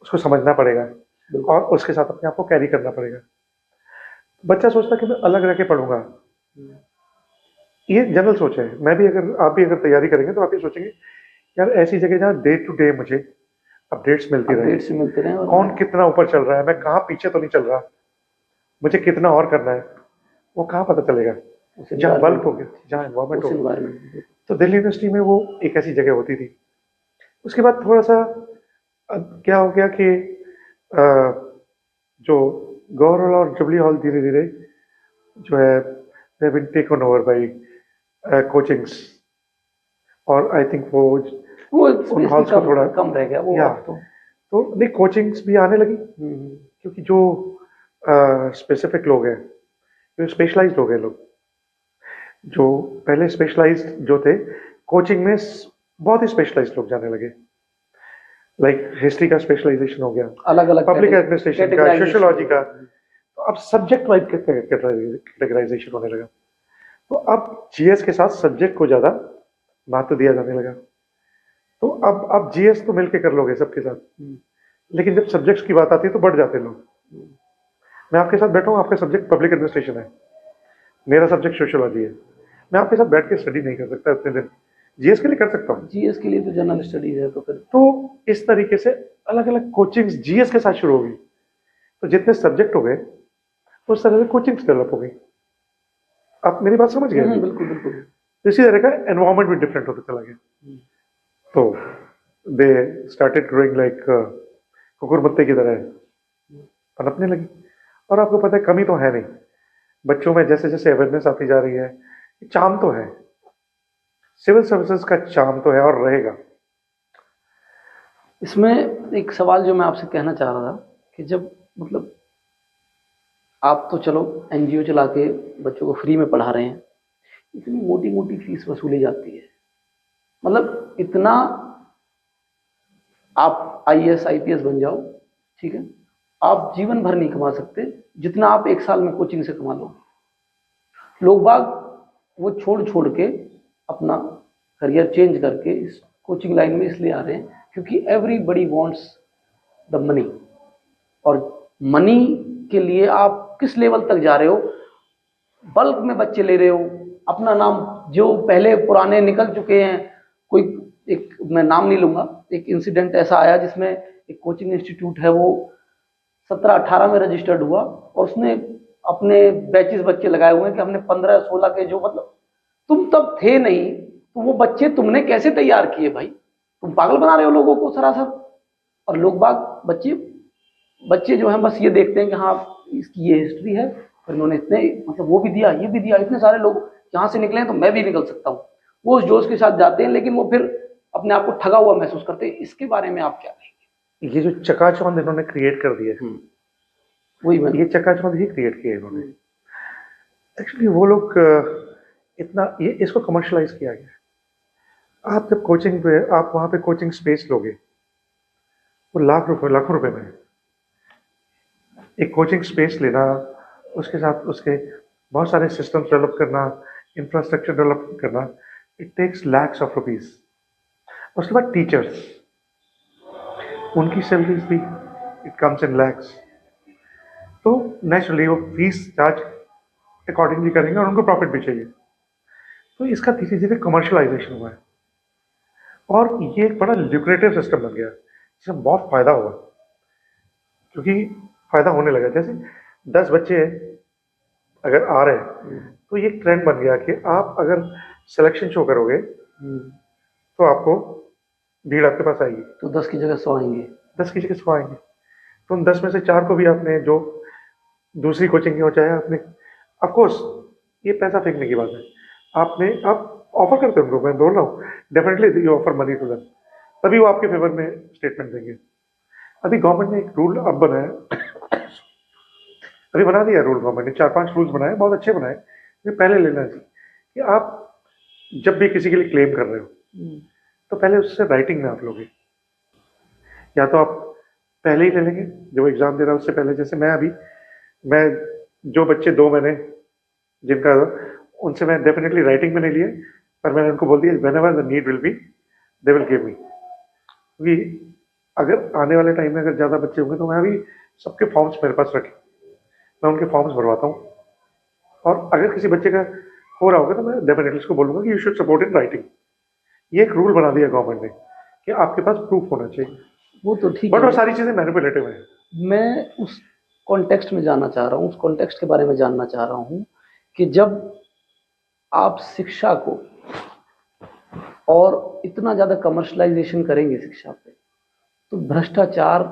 उसको समझना पड़ेगा, और उसके साथ अपने आप को कैरी करना पड़ेगा। बच्चा सोचता है कि मैं अलग रह के पढ़ूंगा, ये जनरल सोच है। मैं भी अगर आप भी अगर तैयारी करेंगे तो आप ये सोचेंगे यार ऐसी जगह जहाँ डे टू डे मुझे अपडेट्स मिलती रहे, अपडेट्स मिलते रहे, और कौन कितना ऊपर चल रहा है, मैं कहाँ पीछे तो नहीं चल रहा, मुझे कितना और करना है, वो कहाँ पता चलेगा? जहाँ बल्क हो गया, जहाँ एनवायरमेंट हो गया। तो दिल्ली यूनिवर्सिटी में वो एक ऐसी जगह होती थी। उसके बाद थोड़ा सा क्या हो गया कि जो गौर हॉल और जुबली हॉल धीरे धीरे जो है they been taken over by coachings, और आई थिंक वो वो उन हॉल्स को थोड़ा कम रह गया वो या अब तो नहीं, कोचिंग्स भी आने लगी क्योंकि जो स्पेसिफिक लोग हैं, जो स्पेशलाइज्ड हो गए लोग, जो पहले स्पेशलाइज्ड जो थे कोचिंग में बहुत ही स्पेशलाइज्ड लोग जाने लगे। लाइक हिस्ट्री का स्पेशलाइजेशन हो गया, अलग अलग पब्लिक एडमिनिस्ट्रेशन का, सोशियोलॉजी का, तो अब सब्जेक्ट वाइज कैटेगराइजेशन होने लगा। तो अब जीएस के साथ सब्जेक्ट को ज्यादा महत्व दिया जाने लगा। तो अब जीएस तो मिलके कर लोगे सबके साथ, लेकिन जब सब्जेक्ट्स की बात आती है तो बढ़ जाते लोग। मैं आपके साथ बैठा हूँ, आपका सब्जेक्ट पब्लिक एडमिनिस्ट्रेशन है, मेरा सब्जेक्ट सोशियोलॉजी है, मैं आपके साथ बैठ के स्टडी नहीं कर सकता इतने दिन। जीएस के लिए कर सकता हूँ, जीएस के लिए तो जनरल स्टडीज है। तो फिर तो इस तरीके से अलग अलग कोचिंग्स जीएस के साथ शुरू होगी। तो जितने सब्जेक्ट हो गए उस तरह से कोचिंग्स डेवलप हो गई। आप मेरी बात समझ गए? बिल्कुल बिल्कुल। इसी तरह का एनवायरमेंट भी डिफरेंट होता चला गया। तो दे स्टार्टेड ग्रोइंग लाइक कुकुरमुत्ते की तरह पनपने लगी। और आपको पता है कमी तो है नहीं, बच्चों में जैसे जैसे अवेयरनेस आती जा रही है, चार्म तो है, सिविल सर्विसेज का चार्म तो है और रहेगा। इसमें एक सवाल जो मैं आपसे कहना चाह रहा था कि जब मतलब आप तो चलो एनजीओ चला के बच्चों को फ्री में पढ़ा रहे हैं, इतनी मोटी मोटी फीस वसूली जाती है, मतलब इतना आप आईएएस आईपीएस बन जाओ, ठीक है, आप जीवन भर नहीं कमा सकते जितना आप एक साल में कोचिंग से कमा लो। लोग बाग वो छोड़ छोड़ के अपना करियर चेंज करके इस कोचिंग लाइन में इसलिए आ रहे हैं क्योंकि एवरीबडी वांट्स द मनी। और मनी के लिए आप किस लेवल तक जा रहे हो, बल्क में बच्चे ले रहे हो, अपना नाम जो पहले पुराने निकल चुके हैं, कोई एक मैं नाम नहीं लूंगा, एक इंसिडेंट ऐसा आया जिसमें एक कोचिंग इंस्टीट्यूट है वो 17-18 में रजिस्टर्ड हुआ और उसने अपने बैचेस बच्चे लगाए हुए हैं कि हमने 15-16 के, जो मतलब तुम तब थे नहीं, तो वो बच्चे तुमने कैसे तैयार किए भाई? तुम पागल बना रहे हो लोगों को सरासर। और लोग बाग बच्चे जो हैं बस ये देखते हैं कि हाँ इसकी ये हिस्ट्री है और इन्होंने इतने मतलब वो भी दिया ये भी दिया, इतने सारे लोग यहाँ से निकले हैं तो मैं भी निकल सकता हूँ, वो उस जोश के साथ जाते हैं, लेकिन वो फिर अपने आप को ठगा हुआ महसूस करते हैं। इसके बारे में आप क्या कहेंगे? ये जो चकाचौंध इन्होंने क्रिएट कर दिया है, वही ये चकाचौंध ही क्रिएट किया इन्होंने। एक्चुअली वो लोग इतना ये इसको कमर्शलाइज किया गया। आप जब कोचिंग पे आप वहां पे कोचिंग स्पेस लोगे, वो लाखों रुपए में एक कोचिंग स्पेस लेना, उसके साथ उसके बहुत सारे सिस्टम्स डेवलप करना, इंफ्रास्ट्रक्चर डेवलप करना, it takes lakhs of rupees. उसके बाद टीचर्स, उनकी सैलरीज भी इट कम्स इन लैक्स। तो नेचुरली वो फीस चार्ज अकॉर्डिंगली करेंगे और उनको प्रॉफिट भी चाहिए। तो इसका धीरे धीरे कमर्शलाइजेशन हुआ है और ये एक बड़ा ल्यूक्रेटिव सिस्टम बन गया जिसमें बहुत फायदा हुआ, क्योंकि फायदा होने लगा। जैसे 10 बच्चे अगर आ रहे हैं तो ये ट्रेंड बन गया कि आप अगर सिलेक्शन शो करोगे तो आपको भीड़ आपके पास आएगी, तो 10 की जगह 100 आएंगे, 10 की जगह 100 आएंगे। तो उन 10 में से 4 को भी आपने जो दूसरी कोचिंग की हो चाहे आपने, ऑफकोर्स ये पैसा फेंकने की बात है, आपने आप ऑफर करते हो उनको, मैं बोल रहा हूँ definitely you offer money to them, तभी वो आपके फेवर में स्टेटमेंट देंगे। अभी गवर्नमेंट ने एक रूल अब बनाया, अभी बना दिया रूल, गवर्नमेंट ने 4-5 रूल्स बनाए, बहुत अच्छे बनाए, ये पहले लेना चाहिए कि आप जब भी किसी के लिए क्लेम कर रहे हो तो पहले उससे राइटिंग में आप लोगे, या तो आप पहले ही ले लेंगे जो एग्जाम दे रहा है उससे पहले। जैसे मैं जो बच्चे 2 महीने जिनका, उनसे मैं डेफिनेटली राइटिंग में नहीं लिए, पर मैंने उनको बोल दिया when ever the need will be they will give me, क्योंकि अगर आने वाले टाइम में अगर ज़्यादा बच्चे होंगे तो मैं अभी सबके फॉर्म्स मेरे पास रखे, मैं उनके फॉर्म्स भरवाता हूँ। और अगर किसी बच्चे का हो रहा होगा तो मैं डेफिनेटली उसको बोलूँगा कि you should support in writing. ये एक रूल बना दिया गवर्नमेंट ने कि आपके पास प्रूफ होना चाहिए। वो तो ठीक है, बट वो सारी चीज़ें मैनिपुलेटिव हैं। मैं उस कॉन्टेक्स्ट में जानना चाह रहा हूँ, उस कॉन्टेक्स्ट के बारे में जानना चाह रहा हूँ कि जब आप शिक्षा को और इतना ज़्यादा कमर्शलाइजेशन करेंगे शिक्षा पे, तो भ्रष्टाचार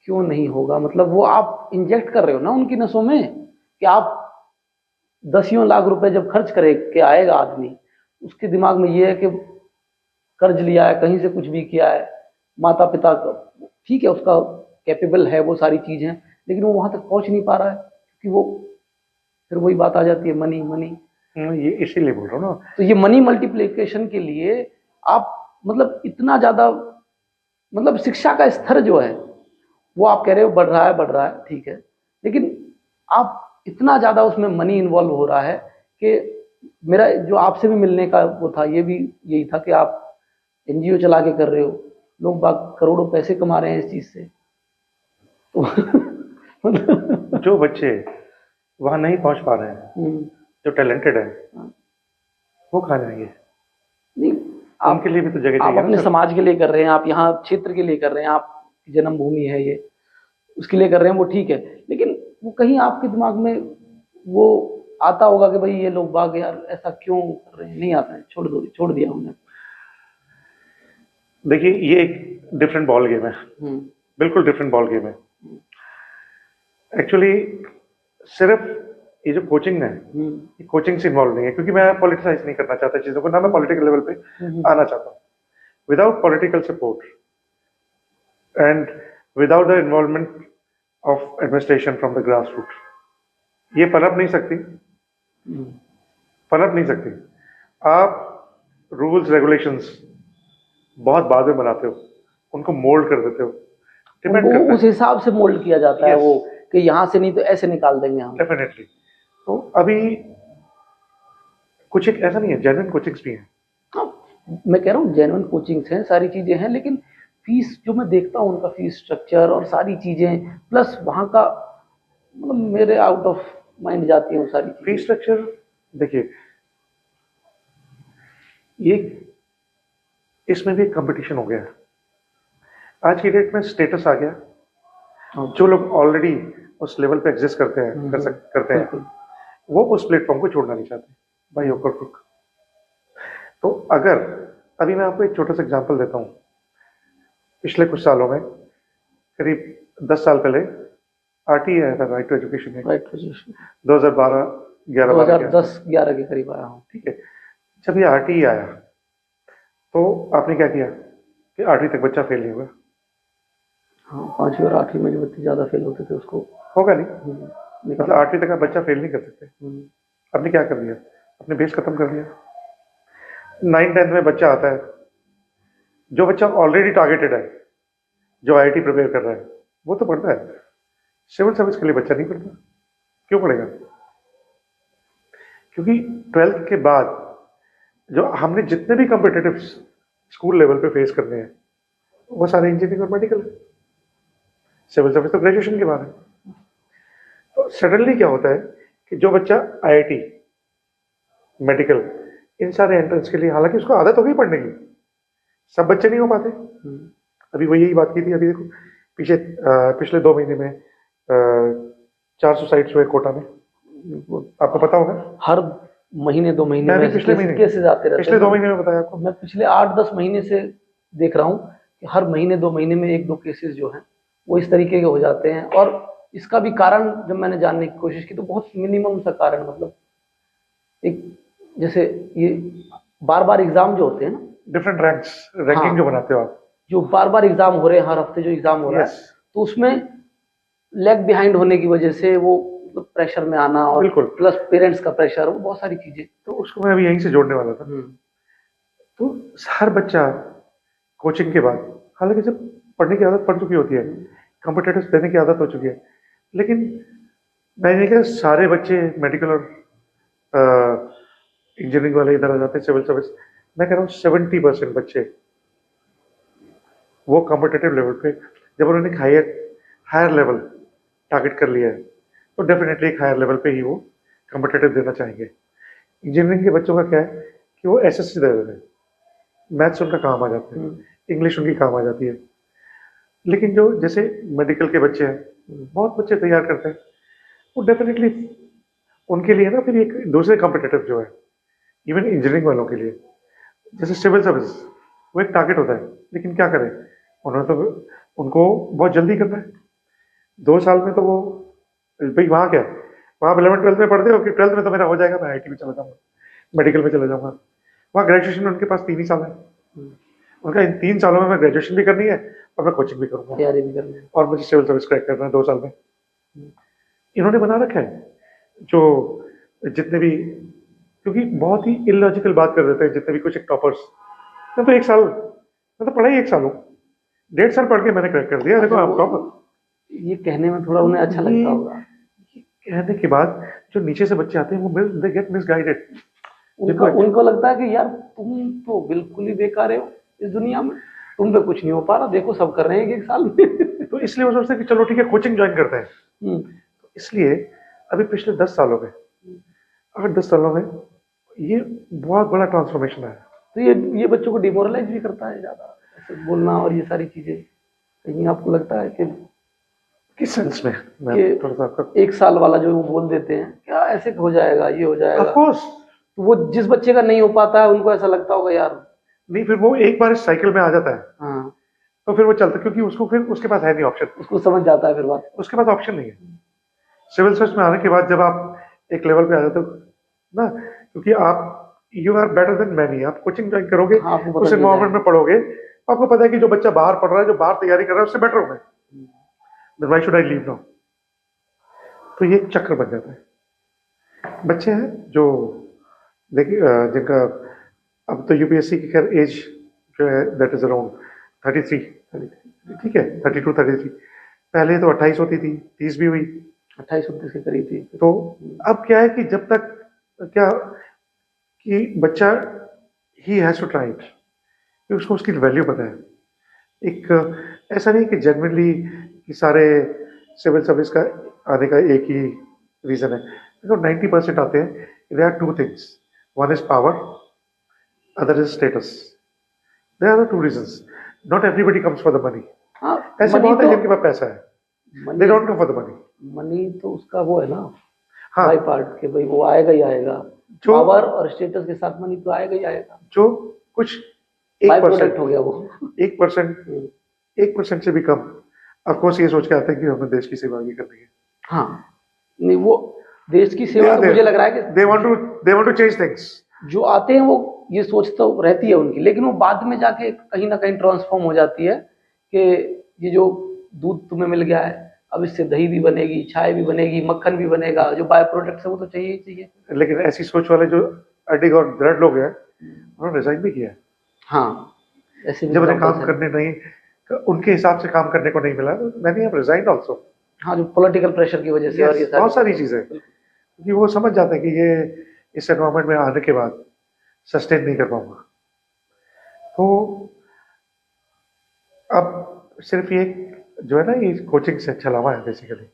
क्यों नहीं होगा? मतलब वो आप इंजेक्ट कर रहे हो ना उनकी नसों में कि आप 10 लाख रुपए जब खर्च करे के आएगा आदमी, उसके दिमाग में ये है कि कर्ज लिया है, कहीं से कुछ भी किया है, माता पिता ठीक है उसका कैपेबल है, वो सारी चीजें, लेकिन वो वहां तक पहुंच नहीं पा रहा है क्योंकि वो फिर वही बात आ जाती है, मनी मनी। ये इसीलिए बोल रहा हूँ ना। तो ये मनी मल्टीप्लिकेशन के लिए आप मतलब इतना ज्यादा मतलब शिक्षा का स्तर जो है वो आप कह रहे हो बढ़ रहा है ठीक है, लेकिन आप इतना ज्यादा उसमें मनी इन्वॉल्व हो रहा है कि मेरा जो आपसे भी मिलने का वो था, ये भी यही था कि आप एनजीओ चला के कर रहे हो, लोग बाग करोड़ों पैसे कमा रहे हैं इस चीज से। तो जो बच्चे वहां नहीं पहुंच पा रहे हैं, जो टैलेंटेड है, वो कहाँ जाएंगे? नहीं, उनके लिए भी तो जगह आप चाहिए अपने ना। समाज के लिए कर रहे हैं, आप यहाँ क्षेत्र के लिए कर रहे हैं, आप जन्मभूमि है ये, उसके लिए कर रहे हैं, वो ठीक है, लेकिन वो कहीं आपके दिमाग में वो आता होगा कि भाई ये लोग बाग यार ऐसा क्यों कर रहे हैं, नहीं आता है, छोड़ दो, छोड़ दिया हमने। देखिए, ये एक डिफरेंट बॉल गेम है, बिल्कुल डिफरेंट बॉल गेम है। एक्चुअली सिर्फ ये जो कोचिंग है, ये कोचिंग से इन्वॉल्व नहीं है, क्योंकि मैं पॉलिटिसाइज नहीं करना चाहता चीजों को, ना मैं पॉलिटिकल लेवल पे आना चाहता हूँ। Without political support and without the involvement of administration from the grass root, ये पनप नहीं सकती, पनप नहीं सकती। आप रूल्स रेगुलेशंस बहुत बाद में बनाते हो, उनको मोल्ड कर देते हो, डिपेंड उनको करता उस हिसाब से मोल्ड किया जाता है, वो कि यहाँ से नहीं तो ऐसे निकाल देंगे हम। डेफिनेटली। तो अभी कुछ एक ऐसा नहीं है, जेन्युइन कोचिंग्स भी हैं। हाँ, मैं कह रहा हूँ जेन्युइन कोचिंग्स हैं, सारी चीजें हैं, लेकिन फीस जो मैं देखता हूँ उनका फीस स्ट्रक्चर और सारी चीजें प्लस वहाँ का मतलब मेरे आउट ऑफ माइंड जाती है वो सारी चीजें। फीस स्ट्रक्चर देखिए, ये इसमें भी कंपटीशन हो गया है आज की डेट में, स्टेटस आ गया। जो लोग ऑलरेडी उस लेवल पे एग्जिस्ट करते हैं, करते हैं, वो उस प्लेटफॉर्म को छोड़ना नहीं चाहते, भाई होकर कुक। तो अगर अभी मैं आपको एक छोटा सा एग्जांपल देता हूँ, पिछले कुछ सालों में, करीब 10 साल पहले आरटी आया था, राइट टू एजुकेशन, 2010-11 के करीब आया हूँ। ठीक है, जब ये आरटी आया तो आपने क्या किया कि 8वीं तक बच्चा फेल नहीं होगा। हाँ, 5वीं और 8वीं में जो बच्चे ज्यादा फेल होते थे उसको होगा नहीं, मतलब 8वीं तक का बच्चा फेल नहीं कर सकते। आपने क्या कर दिया, अपने बेस खत्म कर दिया। 9th-10th में बच्चा आता है, जो बच्चा ऑलरेडी टारगेटेड है, जो आईआईटी प्रिपेयर कर रहा है, वो तो पढ़ता है। सिविल सर्विस के लिए बच्चा नहीं पढ़ता। क्यों पढ़ेगा? क्योंकि 12th के बाद जो हमने जितने भी कॉम्पिटिटिव स्कूल लेवल पे फेस करने हैं, वो सारे इंजीनियरिंग और मेडिकल है। सिविल सर्विस तो ग्रेजुएशन के बाद है। तो सडनली क्या होता है कि जो बच्चा आईआईटी, मेडिकल, इन सारे एंट्रेंस के लिए, हालांकि उसको आदत होगी पढ़ने की, सब बच्चे नहीं हो पाते। अभी वो यही बात की थी, अभी देखो पिछले 2 महीने में 400 साइट्स हुए कोटा में, आपको पता होगा। हर महीने 2 महीने में पिछले महीने केसेस आते रहते हैं। पिछले 2 महीने में बताया आपको। मैं पिछले 8-10 महीने से देख रहा हूँ कि हर महीने 2 महीने में 1-2 केसेस जो हैं वो इस तरीके के हो जाते हैं। और इसका भी कारण जब मैंने जानने की कोशिश की तो बहुत मिनिमम सा कारण, मतलब एक जैसे ये बार बार एग्जाम जो होते हैं ना, डिफरेंट रैंकिंग जो बनाते हो आप, जो बार बार एग्जाम हो रहे हैं, हर हफ्ते जो एग्जाम हो रहा है, तो उसमें लैग बिहाइंड होने की वजह से वो प्रेशर में आना, और प्लस पेरेंट्स का प्रेशर, वो बहुत सारी चीजें, तो उसको मैं अभी यहीं से जोड़ने वाला था। तो हर बच्चा कोचिंग के बाद, हालांकि जब पढ़ने की आदत पड़ चुकी होती है, कॉम्पिटिटिव देने की आदत हो चुकी है, लेकिन मैं नहीं कह सारे बच्चे मेडिकल और इंजीनियरिंग वाले इधर आ जाते हैं, सिविल सर्विस। मैं कह रहा हूँ 70% बच्चे वो कॉम्पिटिटिव लेवल पे, जब उन्होंने हायर लेवल टारगेट कर लिया है, तो डेफिनेटली एक हायर लेवल पे ही वो कॉम्पिटिटिव देना चाहेंगे। इंजीनियरिंग के बच्चों का क्या है कि वो एसएससी दे देते हैं, मैथ्स उनका काम आ जाते हैं, इंग्लिश उनकी काम आ जाती है। लेकिन जो जैसे मेडिकल के बच्चे हैं, बहुत बच्चे तैयार करते हैं, वो डेफिनेटली उनके लिए ना फिर एक दूसरे कॉम्पिटिटिव जो है, इवन इंजीनियरिंग वालों के लिए, जैसे सिविल सर्विस, वो एक टारगेट होता है, लेकिन क्या करें, उन्होंने तो उनको बहुत जल्दी करना है। 2 साल में तो वो भाई वहाँ क्या है, वहाँ 11th-12th में पढ़ते हो कि 12th में तो मेरा हो जाएगा, मैं आईआईटी में चला जाऊंगा, मेडिकल में चला जाऊंगा। वहाँ ग्रेजुएशन में उनके पास 3 ही साल है। उनका इन 3 सालों में मैं ग्रेजुएशन भी करनी है और मैं कोचिंग भी करूंगा तैयारी भी करनी है। और मुझे सिविल सर्विस क्रैक करना है 2 साल में। इन्होंने बना रखा है जो जितने भी, क्योंकि बहुत ही इलॉजिकल बात कर देते हैं जितने भी कुछ टॉपर्स। मैं तो 1 साल, मैं तो पढ़ा ही 1 साल हूँ, 1.5 साल पढ़ के मैंने क्रैक कर दिया, देखो आप टॉपर। ये कहने में थोड़ा उन्हें अच्छा लगता होगा। कहने के बाद जो नीचे से बच्चे आते हैं वो दे गेट मिसगाइडेड। उनको लगता है कि यार तुम तो बिल्कुल ही बेकार हो इस दुनिया में, तुम पे कुछ नहीं हो पा रहा, देखो सब कर रहे हैं 1 साल में। तो इसलिए वो सोचते हैं कि चलो ठीक है कोचिंग ज्वाइन करते हैं। तो इसलिए अभी पिछले 10 सालों में, अगर 10 सालों में ये बहुत बड़ा ट्रांसफॉर्मेशन है। तो ये बच्चों को डिमोरलाइज भी करता है ज्यादा ऐसे बोलना और ये सारी चीजें। कहीं आपको लगता है कि किस सेंस में? कि थोड़ा सा आपका 1 साल वाला जो वो बोल देते हैं क्या ऐसे हो जाएगा, ये हो जाएगा। ऑफ कोर्स तो वो जिस बच्चे का नहीं हो पाता है उनको ऐसा लगता होगा यार। नहीं, फिर वो एक बार इस साइकिल में आ जाता है हाँ, तो फिर वो चलता है, क्योंकि उसको फिर उसके पास है नहीं ऑप्शन, उसको समझ जाता है फिर बात। उसके पास ऑप्शन नहीं है। सिविल सर्विस में आने के बाद जब आप एक लेवल पे आ जाते हो ना, क्योंकि आप you are better than many, आप कोचिंग ज्वाइन करोगे, हाँ, आपको पता उस चल एनवायरमेंट में पढ़ोगे, आपको पता है कि जो बच्चा बाहर पढ़ रहा है, जो बाहर तैयारी कर रहा है, उससे बेटर हूं मैं, then why should I leave now. तो ये एक चक्र बन जाता है। बच्चे हैं जो देखिए जिनका अब तो यूपीएससी की खैर एज जो है दैट इज अराउंड 33, ठीक है 32-33, पहले तो 28 होती थी, 30 भी हुई, 28-29 के करीब थी। तो अब क्या है कि जब तक क्या कि बच्चा ही हैज टू ट्राई इट, कि उसको उसकी वैल्यू पता है। एक ऐसा नहीं कि जेन्युइनली कि सारे सिविल सर्विस का आने का एक ही रीजन है। देखो 90% आते हैं, there are 2 things, one is power, other is status, there are 2 reasons. Not everybody comes for the money. हाँ, ऐसे बहुत है जिनके पास पैसा है, they don't come for the money. Money तो उसका वो है ना, हाँ, बाई पार्ट के भाई वो आएगा ही आएगा, जो पावर और स्टेटस के साथ मनी तो आएगा ही आएगा, जो कुछ बाई 1% प्रोडक्ट हो गया वो। 1% से भी कम ऑफकोर्स ये सोच के आते हैं कि हमें देश की सेवा भी करनी है। हाँ, नहीं वो देश की सेवा तो मुझे लग रहा है कि they want to change things. जो आते हैं वो ये सोच तो रहती है उनकी, लेकिन वो बाद में जाके कहीं ना कहीं ट्रांसफॉर्म हो जाती है कि ये जो दूध तुम्हें मिल गया है अब इससे दही भी बनेगी, चाय भी बनेगी, मक्खन भी बनेगा, जो बाय प्रोडक्ट है वो तो चाहिए ही चाहिए। लेकिन ऐसी सोच वाले जो अडिग और दृढ़ लोग हैं उन्होंने रिजाइन भी किया है। हाँ, ऐसे भी जब उन्हें examples काम हैं। करने नहीं, उनके हिसाब से काम करने को नहीं मिला, मैंने हैव रिजाइंड आल्सो। हाँ, जो पॉलिटिकल प्रेशर की वजह से और ये बहुत सारी चीजें, क्योंकि वो समझ जाते हैं कि ये इस एनवायरमेंट में आने के बाद सस्टेन नहीं कर पाऊंगा। तो अब सिर्फ ये जो है ना, ये कोचिंग से अच्छा लावा है बेसिकली।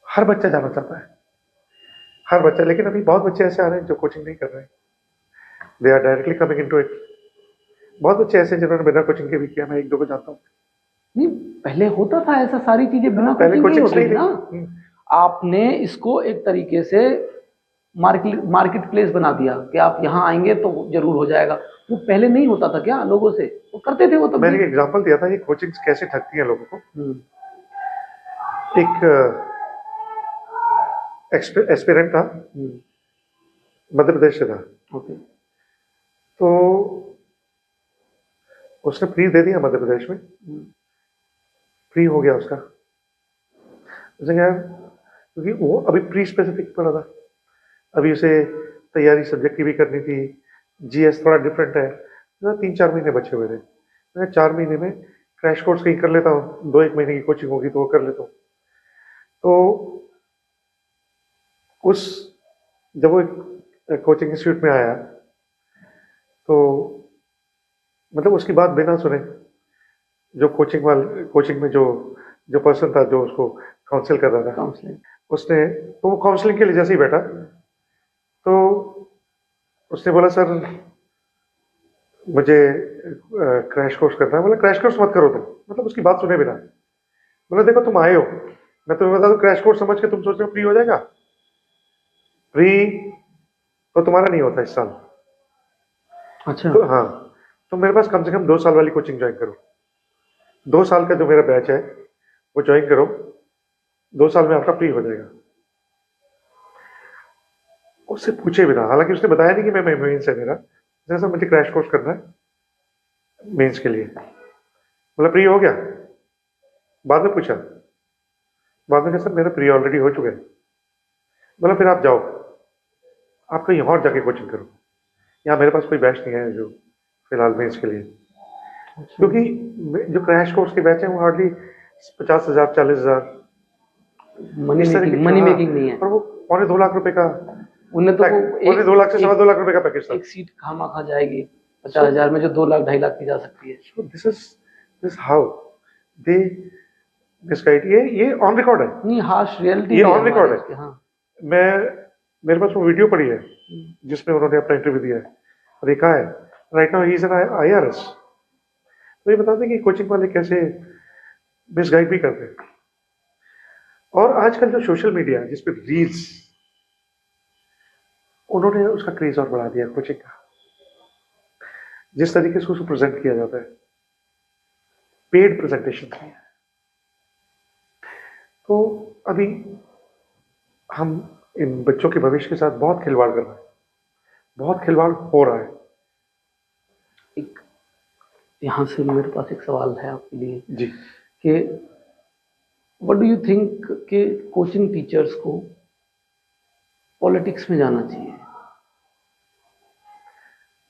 हर बच्चा जाना चाहता है, हर बच्चा, लेकिन अभी बहुत बच्चे ऐसे आ रहे हैं जो कोचिंग नहीं कर रहे हैं, they are directly coming into it. बहुत बच्चे ऐसे जिन्होंने बिना कोचिंग के भी किया, मैं 1-2 को जानता हूँ। नहीं, पहले होता था ऐसा, सारी चीजें बिना पहले कोचिंग कोचिंग नहीं नहीं होती थी। ना। आपने इसको एक तरीके से मार्केट प्लेस बना दिया कि आप यहाँ आएंगे तो जरूर हो जाएगा। वो पहले नहीं होता था क्या लोगों से, वो करते थे वो तब मैंने भी। एक एग्जांपल दिया था ये कोचिंग कैसे ठगती हैं लोगों को। एक एस्पिरेंट था, मध्य प्रदेश से था, ओके, तो उसने प्री दे दिया मध्य प्रदेश में, प्री हो गया उसका। उसने कहा क्योंकि वो अभी प्री स्पेसिफिक पढ़ा था, अभी उसे तैयारी सब्जेक्ट की भी करनी थी, जीएस थोड़ा डिफरेंट है, तो 3-4 महीने बचे हुए थे। मैं 4 महीने में क्रैश कोर्स कहीं कर लेता हूँ, 2-1 महीने की कोचिंग होगी तो वो कर लेता हूँ। तो उस जब वो कोचिंग इंस्टीट्यूट में आया तो मतलब उसकी बात बिना सुने, जो कोचिंग में जो पर्सन था जो उसको काउंसिल कर रहा था, काउंसलिंग, उसने तो वो काउंसलिंग के लिए जैसे ही बैठा तो उसने बोला सर मुझे क्रैश कोर्स करना है। बोला क्रैश कोर्स मत करो तुम, मतलब उसकी बात सुने बिना। बोला देखो तुम आए हो, मैं तुम्हें बता दूं क्रैश कोर्स समझ के तुम सोच रहे हो फ्री हो जाएगा, फ्री तो तुम्हारा नहीं होता इस साल। अच्छा, तो हाँ, तो मेरे पास कम से कम 2 साल वाली कोचिंग ज्वाइन करो, 2 साल का जो मेरा बैच है वो ज्वाइन करो, 2 साल में आपका फ्री हो जाएगा। उससे पूछे बिना, हालांकि उसने बताया नहीं कि मैं मेंस है मेरा, जैसा मुझे क्रैश कोर्स करना है, मेंस के लिए? मतलब प्री हो गया? बाद में पूछा? बाद में कहा सर मेरा प्री ऑलरेडी हो चुका है। बोला फिर आप जाओ, आप कहीं और जाके कोचिंग करो, यहाँ मेरे पास कोई बैच नहीं है जो फिलहाल मेंस के लिए। क्योंकि जो क्रैश कोर्स के बैच हैं वो हार्डली 50,000 40,000 इस तरह की, मनी हाँ, मेकिंग नहीं है। और वो 2.25 लाख रुपए का, उन्हें तो वो 2 लाख से 2.25 लाख रुपए का पैकेज था। एक सीट खामा खा जाएगी 50,000 में, जो 2 लाख 2.5 लाख की जा सकती है। So this how they describe, ये ऑन रिकॉर्ड है, नहीं, हार्श रियलिटी ये ऑन रिकॉर्ड है। हाँ। मैं, मेरे पास वो वीडियो पड़ी है जिसमें उन्होंने अपना इंटरव्यू दिया है और देखा है। Right now he is an IRS। तो ये बताते हैं कि कोचिंग वाले कैसे मिसगाइड भी करते हैं। और आजकल जो सोशल मीडिया जिस पे रील्स, उन्होंने उसका क्रेज और बढ़ा दिया कोचिंग का। जिस तरीके से उसको प्रेजेंट किया जाता है, पेड प्रेजेंटेशन की, तो अभी हम इन बच्चों के भविष्य के साथ बहुत खिलवाड़ कर रहे हैं, बहुत खिलवाड़ हो रहा है। एक यहाँ से मेरे पास एक सवाल है आपके लिए जी, कि व्हाट डू यू थिंक कि कोचिंग टीचर्स को पॉलिटिक्स में जाना चाहिए?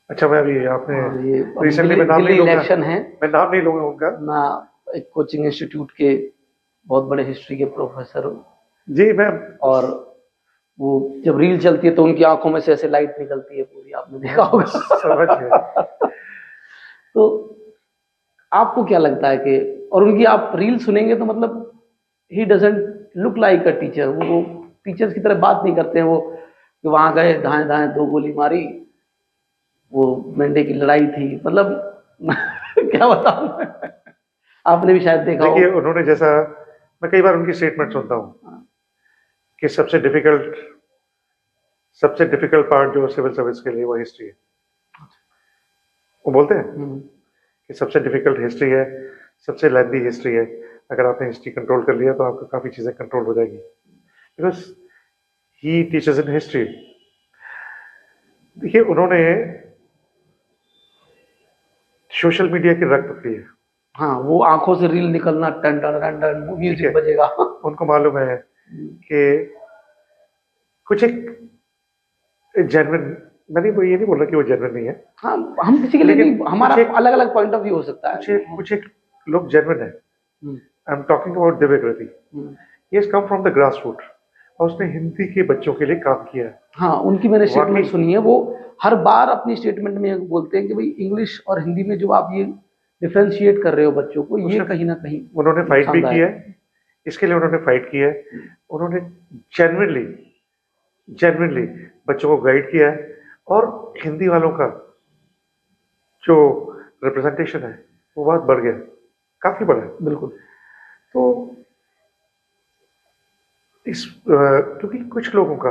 अच्छा, मैं अभी आपने ये रिसेंटली मैं नाम नहीं लूंगा, इलेक्शन है, मैं नाम नहीं लूंगा उनका ना, एक कोचिंग इंस्टीट्यूट के बहुत बड़े हिस्ट्री के प्रोफेसर जी, मैं, और वो जब रील चलती है तो उनकी आंखों में से ऐसे लाइट निकलती है पूरी, आपने देखा होगा। समझ गया। तो आपको क्या लगता है कि, और उनकी आप रील सुनेंगे तो मतलब he doesn't look like a teacher, वो टीचर्स की तरह बात नहीं करते हैं। वो कि वहां गए, दाएं दाएं 2 गोली मारी, वो मेंढे की लड़ाई थी, मतलब क्या बताऊं मैं। आपने भी शायद देखा देखिए, हो। उन्होंने जैसा, मैं कई बार उनकी स्टेटमेंट सुनता हूँ कि सबसे डिफिकल्ट पार्ट जो सिविल सर्विस के लिए वो हिस्ट्री है। वो बोलते हैं कि सबसे डिफिकल्ट हिस्ट्री है, सबसे लेंथी हिस्ट्री है। अगर आपने हिस्ट्री कंट्रोल कर लिया तो आपको काफी चीजें कंट्रोल हो जाएगी, because he teachers in history. देखिए, उन्होंने सोशल मीडिया की रग पकड़ी है। हाँ, वो आंखों से रील निकलना, टन टन टन टन म्यूजिक बजेगा। उनको मालूम है कि कुछ एक जेन्युइन, मैंने ये नहीं बोल रहा कि वो जेन्युइन नहीं है। हाँ, हम किसी के लिए नहीं, हमारा अलग अलग पॉइंट ऑफ व्यू हो सकता है। कुछ एक लोग जेन्युइन है। I am talking about Divyakirti. He has come from the grass root और उसने हिंदी के बच्चों के लिए काम किया है। हाँ, उनकी मैंने स्टेटमेंट सुनी है। वो हर बार अपनी स्टेटमेंट में बोलते हैं कि भाई इंग्लिश और हिंदी में जो आप ये डिफरेंशिएट कर रहे हो बच्चों को, ये कहीं ना कहीं उन्होंने फाइट भी की है, इसके लिए उन्होंने फाइट की है। उन्होंने जेन्युइनली बच्चों को गाइड किया है और हिंदी वालों का जो रिप्रेजेंटेशन है वो बहुत बढ़ गया, काफी बढ़ा है। बिल्कुल। तो इस क्योंकि कुछ लोगों का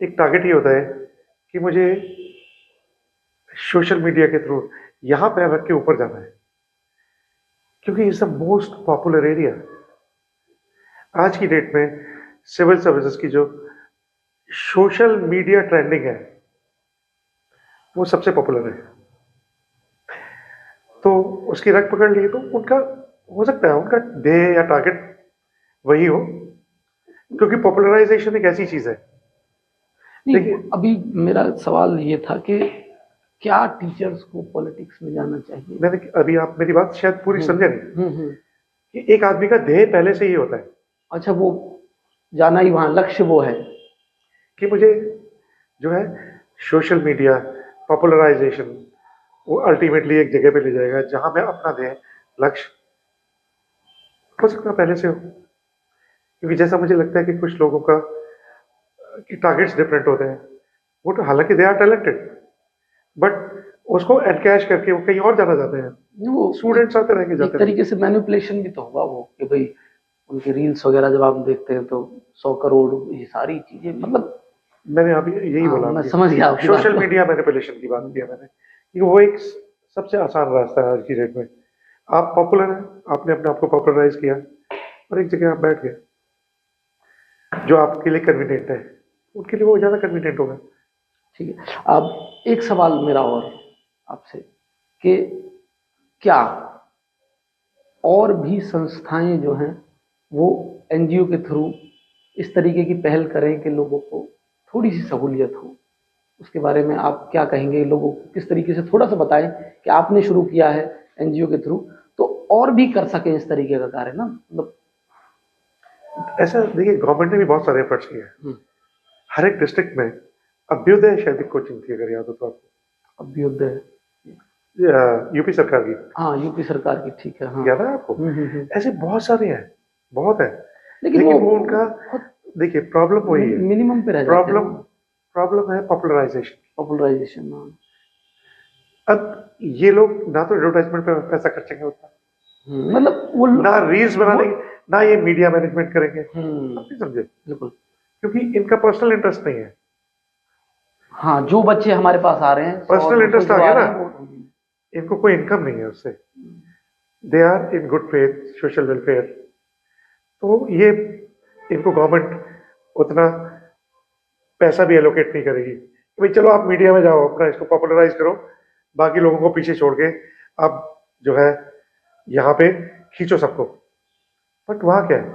एक टारगेट ये होता है कि मुझे सोशल मीडिया के थ्रू यहां पैर रख के ऊपर जाना है, क्योंकि it's the most popular area. आज की डेट में सिविल सर्विसेज की जो सोशल मीडिया ट्रेंडिंग है वो सबसे पॉपुलर है। तो उसकी रग पकड़ ली तो उनका हो सकता है उनका ध्येय या टारगेट वही हो, क्योंकि पॉपुलराइजेशन एक ऐसी चीज है। देखिए, अभी मेरा सवाल ये था कि क्या टीचर्स को पॉलिटिक्स में जाना चाहिए? मैंने अभी, आप मेरी बात शायद पूरी समझे नहीं कि एक आदमी का ध्येय पहले से ही होता है। अच्छा, वो जाना ही, वहां लक्ष्य वो है कि मुझे जो है सोशल मीडिया पॉपुलराइजेशन वो अल्टीमेटली एक जगह पे ले जाएगा जहां मैं अपना ध्येय लक्ष्य हो सकता पहले से हो। क्योंकि जैसा मुझे लगता है कि कुछ लोगों का कि टारगेट्स डिफरेंट होते हैं, वो तो हालांकि दे आर टैलेंटेड बट उसको एनकैश करके वो कहीं और जाना चाहते हैं। वो स्टूडेंट्स आते रहेंगे जाते एक तरीके से मैनिपुलेशन भी तो होगा वो, कि भाई उनके रील्स वगैरह जब आप देखते हैं तो 100 करोड़ ये सारी चीजें, मतलब मैंने अभी यही बोला, मैं समझ गया सोशल मीडिया मैनिपुलेशन की बात की है मैंने, कि वो एक सबसे आसान रास्ता है आज की डेट में। आप पॉपुलर हैं, आपने अपने आप को पॉपुलराइज किया और एक जगह आप बैठ गए, जो आपके लिए कन्वीनियंट है उनके लिए वो ज्यादा कन्वीनियंट होगा। ठीक है। अब एक सवाल मेरा और आपसे, कि क्या और भी संस्थाएं जो हैं वो एनजीओ के थ्रू इस तरीके की पहल करें कि लोगों को थोड़ी सी सहूलियत हो? उसके बारे में आप क्या कहेंगे? लोगों को किस तरीके से थोड़ा सा बताएं कि आपने शुरू किया है एनजीओ के थ्रू, तो और भी कर सकें इस तरीके का कार्य ना, मतलब। ऐसा देखिए, गवर्नमेंट ने भी बहुत सारे एफर्ट्स किए हैं। हर एक डिस्ट्रिक्ट में अभ्युदय शायद कोचिंग थी, अगर याद हो तो आपको। अभ्युदय, यूपी सरकार की। हाँ यूपी सरकार की, ठीक है, हाँ। याद है आपको? ऐसे बहुत सारे हैं, बहुत है। लेकिन वो उनका, देखिए प्रॉब्लम वही है, मिनिमम पे रह जाते हैं। प्रॉब्लम है पॉपुलराइजेशन। पॉपुलराइजेशन, हाँ। अब ये लोग ना तो एडवर्टाइजमेंट पे पैसा खर्चेंगे उतना, मतलब वो ना रील्स बनाने, ना ये मीडिया मैनेजमेंट करेंगे, आप नहीं समझे? बिल्कुल, क्योंकि इनका पर्सनल इंटरेस्ट नहीं है। हाँ, जो बच्चे हमारे पास आ रहे हैं, पर्सनल इंटरेस्ट आ जो गया रहे ना, हैं, वो इनको कोई इनकम नहीं है उससे। They are in good faith, social welfare. तो ये इनको गवर्नमेंट उतना पैसा भी एलोकेट नहीं करेगी। भाई चलो आप मीडिया में जाओ, अपना इसको पॉपुलराइज करो, बाकी लोगों को पीछे छोड़ के आप जो है यहाँ पे खींचो सबको। बट वहाँ क्या है,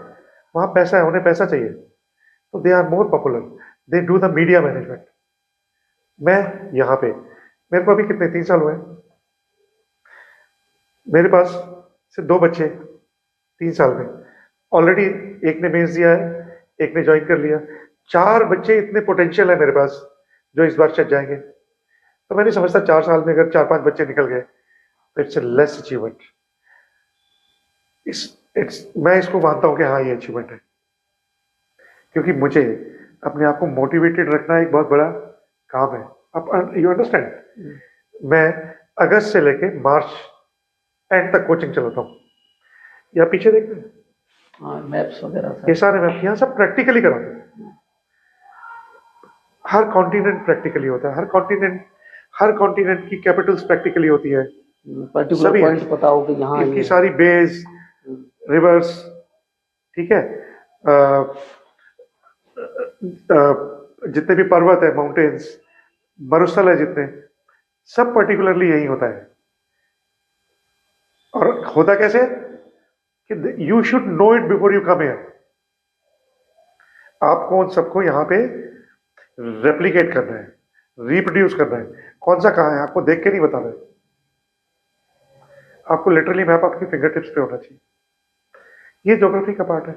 वहाँ पैसा है, उन्हें पैसा चाहिए, तो they are more popular, they do the media management. मैं यहाँ पे, मेरे को अभी कितने 3 साल हुए, मेरे पास सिर्फ 2 बच्चे 3 साल में, ऑलरेडी एक ने मेंस दिया है, एक ने ज्वाइन कर लिया। 4 बच्चे इतने पोटेंशियल है मेरे पास जो इस बार चल जाएंगे। तो मैं नहीं समझता 4 साल में अगर 4-5 बच्चे निकल गए तो इट्स ए लेस अचीवमेंट। मैं इसको मानता हूं कि हाँ ये अचीवमेंट है, क्योंकि मुझे अपने आप को मोटिवेटेड रखना एक बहुत बड़ा काम है। आप यू अंडरस्टैंड? मैं अगस्त से लेके मार्च एंड तक कोचिंग चलाता हूँ। या पीछे देख रहे हैं, हाँ, मैप्स वगैरह, ये सारे मैप यहाँ सब प्रैक्टिकली कराते हैं। हर कॉन्टिनेंट प्रैक्टिकली होता है, हर कॉन्टिनेंट की कैपिटल्स प्रैक्टिकली होती है। पर्टिकुलर पॉइंट पता हो कि यहाँ इनकी सारी बेस, रिवर्स, ठीक है, जितने भी पर्वत है, माउंटेन्स, मरुस्थल है जितने, सब पर्टिकुलरली यही होता है। और होता कैसे कि you should know it before you come here. आपको उन सबको यहाँ पे रेप्लिकेट करना है, रिप्रोड्यूस करना है। कौन सा कहाँ है आपको देख के नहीं बताना है, आपको लिटरली मैप आपकी फिंगर टिप्स पे होना चाहिए। ये ज्योग्राफी का पार्ट है,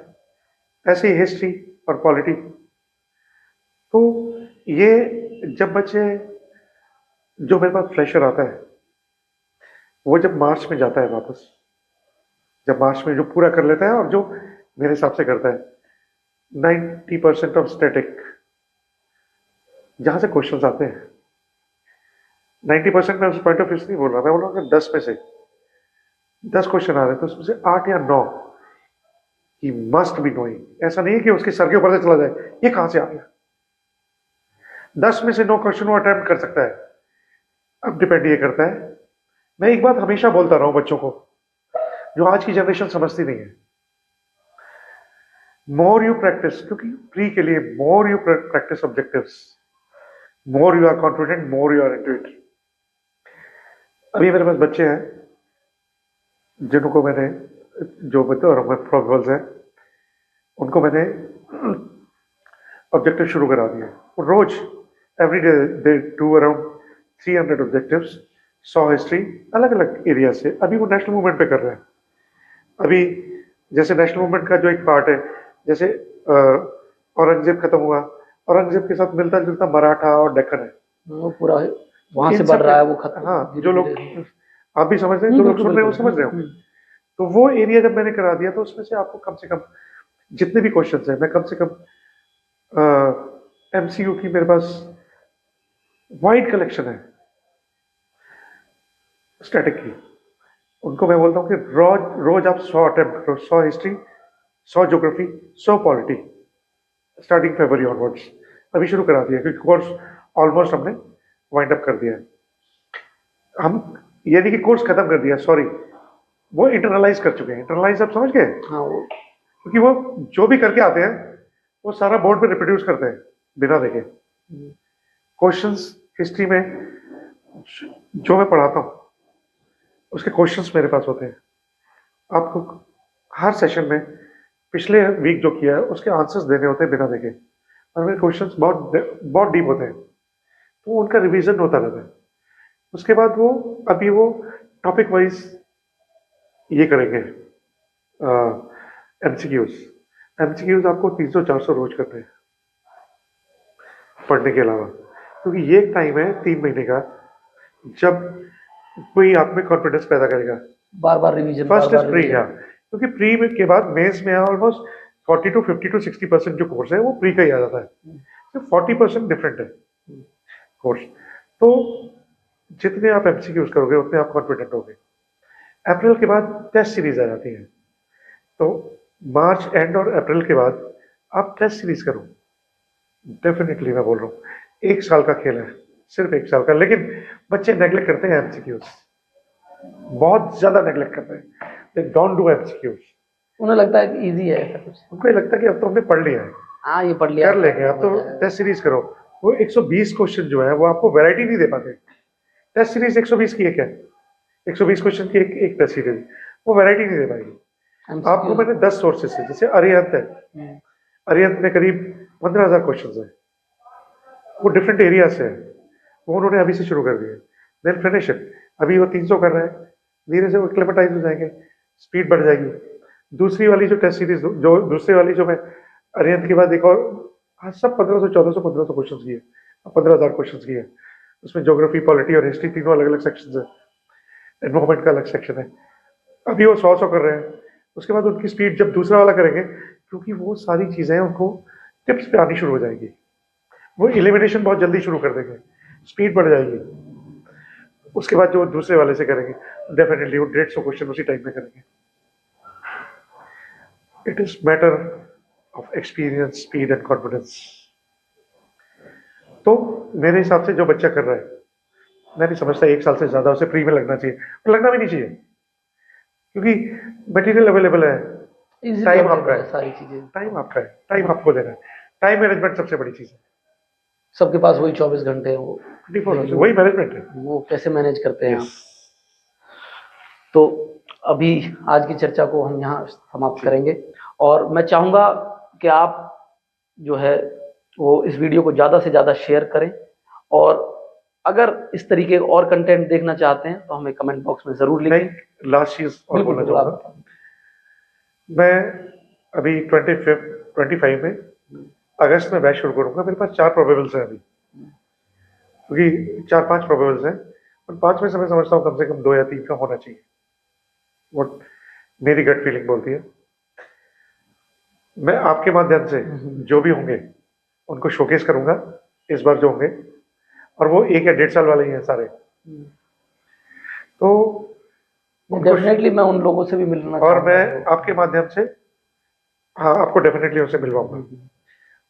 ऐसे ही हिस्ट्री और पॉलिटी। तो ये जब बच्चे, जो मेरे पास फ्रेशर आता है, वो जब मार्च में जाता है वापस, जब मार्च में जो पूरा कर लेता है और जो मेरे हिसाब से करता है 90% ऑफ स्टैटिक, जहां से क्वेश्चंस आते हैं 90% में उस पॉइंट ऑफ व्यू से नहीं बोल रहा, मैं बोल रहा हूँ 10 में से 10 क्वेश्चन आ रहे हैं तो उसमें से 8 या 9 ही मस्ट बी नोइंग। ऐसा नहीं है कि उसके सर के ऊपर से चला जाए ये कहां से आ गया। 10 में से 9 क्वेश्चन वो अटेम्प्ट कर सकता है। अब डिपेंड ये करता है, मैं एक बात हमेशा बोलता रहा हूं बच्चों को, जो आज की जनरेशन समझती नहीं है, मोर यू प्रैक्टिस, क्योंकि प्री के लिए more you practice objectives, more you are confident, more you are into it. अभी मेरे पास बच्चे हैं जिनको मैंने, जो बता रहा हूं प्रोबेबल्स हैं, उनको मैंने ऑब्जेक्टिव शुरू करा दिए। रोज every day they do around 300 objectives, 100 history, अलग अलग एरिया से। अभी वो नेशनल मूवमेंट पे कर रहे हैं। अभी जैसे नेशनल मूवमेंट का जो एक पार्ट है, जैसे औरंगजेब खत्म हुआ, औरंगजेब के साथ मिलता जुलता मराठा और डेक्कन है, वो पूरा वहां से बढ़ रहा है, वो खत्म। हाँ, जो लोग आप भी समझ रहे हैं, जो लोग सुन रहे हैं वो समझ रहे हो। तो वो एरिया जब मैंने करा दिया तो उसमें से आपको कम से कम जितने भी क्वेश्चंस हैं, मैं कम से कम एमसीयू की मेरे पास वाइड कलेक्शन है स्टैटिक की। उनको मैं बोलता हूँ कि रोज आप 100 अटेम्प्ट करो, 100 हिस्ट्री, 100 ज्योग्राफी, 100 पॉलिटी, स्टार्टिंग फरवरी ऑनवर्ड्स। अभी शुरू करा दिया क्योंकि कोर्स ऑलमोस्ट हमने वाइंड अप कर दिया है। हम ये नहीं कि कोर्स खत्म कर दिया, सॉरी, वो इंटरनलाइज कर चुके हैं। इंटरनलाइज आप समझ गए? हाँ, वो क्योंकि वो जो भी करके आते हैं वो सारा बोर्ड पे रिप्रोड्यूस करते हैं बिना देखे। क्वेश्चंस हिस्ट्री में जो मैं पढ़ाता हूँ उसके क्वेश्चंस मेरे पास होते हैं। आपको हर सेशन में पिछले वीक जो किया है उसके आंसर्स देने होते हैं बिना देखे, और मेरे क्वेश्चंस बहुत बहुत डीप होते हैं, तो उनका रिवीजन होता रहता है। उसके बाद अभी वो टॉपिक वाइज ये करेंगे, एमसीक्यूज। एमसीक्यूज आपको 300-400 रोज करने हैं पढ़ने के अलावा, क्योंकि ये एक टाइम है 3 महीने का जब कोई आप में कॉन्फिडेंस पैदा करेगा। बार बार रिवीजन, फर्स्ट इज प्री, हाँ, क्योंकि प्री के बाद मेंस में ऑलमोस्ट 40 to 50 to 60% जो कोर्स है वो प्री का ही आ जाता है, तो 40% डिफरेंट है कोर्स। तो जितने आप एमसीक्यूज करोगे उतने आप कॉन्फिडेंट होगे। अप्रैल के बाद टेस्ट सीरीज आ जाती है, तो मार्च एंड और अप्रैल के बाद आप टेस्ट सीरीज करो। डेफिनेटली मैं बोल रहा हूँ, 1 साल का खेल है, सिर्फ 1 साल का। लेकिन बच्चे नेग्लेक्ट करते हैं एमसीक्यूज, बहुत ज्यादा नेग्लेक्ट करते हैं। They don't do MCQs. उन्हें लगता है कि इजी है ऐसा कुछ, उनको ये लगता है कि अब तो हमने पढ़ लिया है, हाँ ये पढ़ लिया कर लेंगे, अब तो टेस्ट सीरीज करो। वो 120 क्वेश्चन जो है वो आपको वैरायटी नहीं दे पाते। टेस्ट सीरीज 120 की है क्या, 120 क्वेश्चन की एक टेस्ट सीरीज, वो वैरायटी नहीं दे पाएगी आपको। मैंने 10 सोर्सेस है, जैसे अरिहंत है, अरिहंत में करीब 15,000 क्वेश्चन है, वो डिफरेंट एरिया से है, वो उन्होंने अभी से शुरू कर दिए। देन फिनिश इट, अभी वो 300 कर रहे हैं, धीरे से वो एक्लेमेटाइज हो जाएंगे, स्पीड बढ़ जाएगी। दूसरी वाली जो टेस्ट सीरीज, जो दूसरी वाली जो मैं अरिहंत के बाद एक और, हाँ, सब 1500, 1400, 1500 क्वेश्चन की है, 15,000 क्वेश्चन की है। उसमें ज्योग्राफी, पॉलिटी और हिस्ट्री तीनों अलग अलग सेक्शन है, एनवायरमेंट का अलग सेक्शन है। अभी वो 100 कर रहे हैं, उसके बाद उनकी स्पीड जब दूसरा वाला करेंगे, क्योंकि वो सारी चीजें उनको टिप्स पे आनी शुरू हो जाएगी, वो एलिमिनेशन बहुत जल्दी शुरू कर देंगे, स्पीड बढ़ जाएगी। उसके बाद जो दूसरे वाले से करेंगे, डेफिनेटली वो 150 क्वेश्चन उसी टाइम में करेंगे। It is matter of experience, speed and confidence. तो मेरे हिसाब से जो बच्चा कर रहा है, मैं नहीं समझता 1 साल से ज्यादा उसे प्री में लगना चाहिए, और लगना भी नहीं चाहिए, क्योंकि मटेरियल अवेलेबल है, टाइम आपका है, सारी चीजें टाइम आपका है, टाइम आपको देना है। टाइम मैनेजमेंट सबसे बड़ी चीज है। सबके पास वही 24 घंटे हैं, वो 24 आवर्स, वही मैनेजमेंट है, वो कैसे मैनेज करते हैं। Yes. तो अभी आज की चर्चा को हम यहाँ समाप्त करेंगे, और मैं चाहूंगा कि आप जो है वो इस वीडियो को ज़्यादा से ज़्यादा शेयर करें, और अगर इस तरीके और कंटेंट देखना चाहते हैं तो हमें कमेंट बॉक्स में ज़रूर लिखें। लास्ट चीज और बोलना चाहूँगा, मैं अभी 25 में अगस्त में बैच शुरू करूंगा। मेरे पास 4 प्रोबेबल्स हैं अभी, क्योंकि 4-5 प्रोबेबल्स हैं, और 5 में से मैं समझता हूँ कम से कम 2 या 3 का होना चाहिए, वो मेरी गट फीलिंग बोलती है। मैं आपके माध्यम से जो भी होंगे उनको शोकेस करूंगा इस बार जो होंगे, और वो 1 या 1.5 साल वाले ही हैं सारे। तो डेफिनेटली मैं उन लोगों से भी मिलना, और मैं आपके माध्यम से, हाँ, आपको डेफिनेटली उनसे मिलवाऊंगा।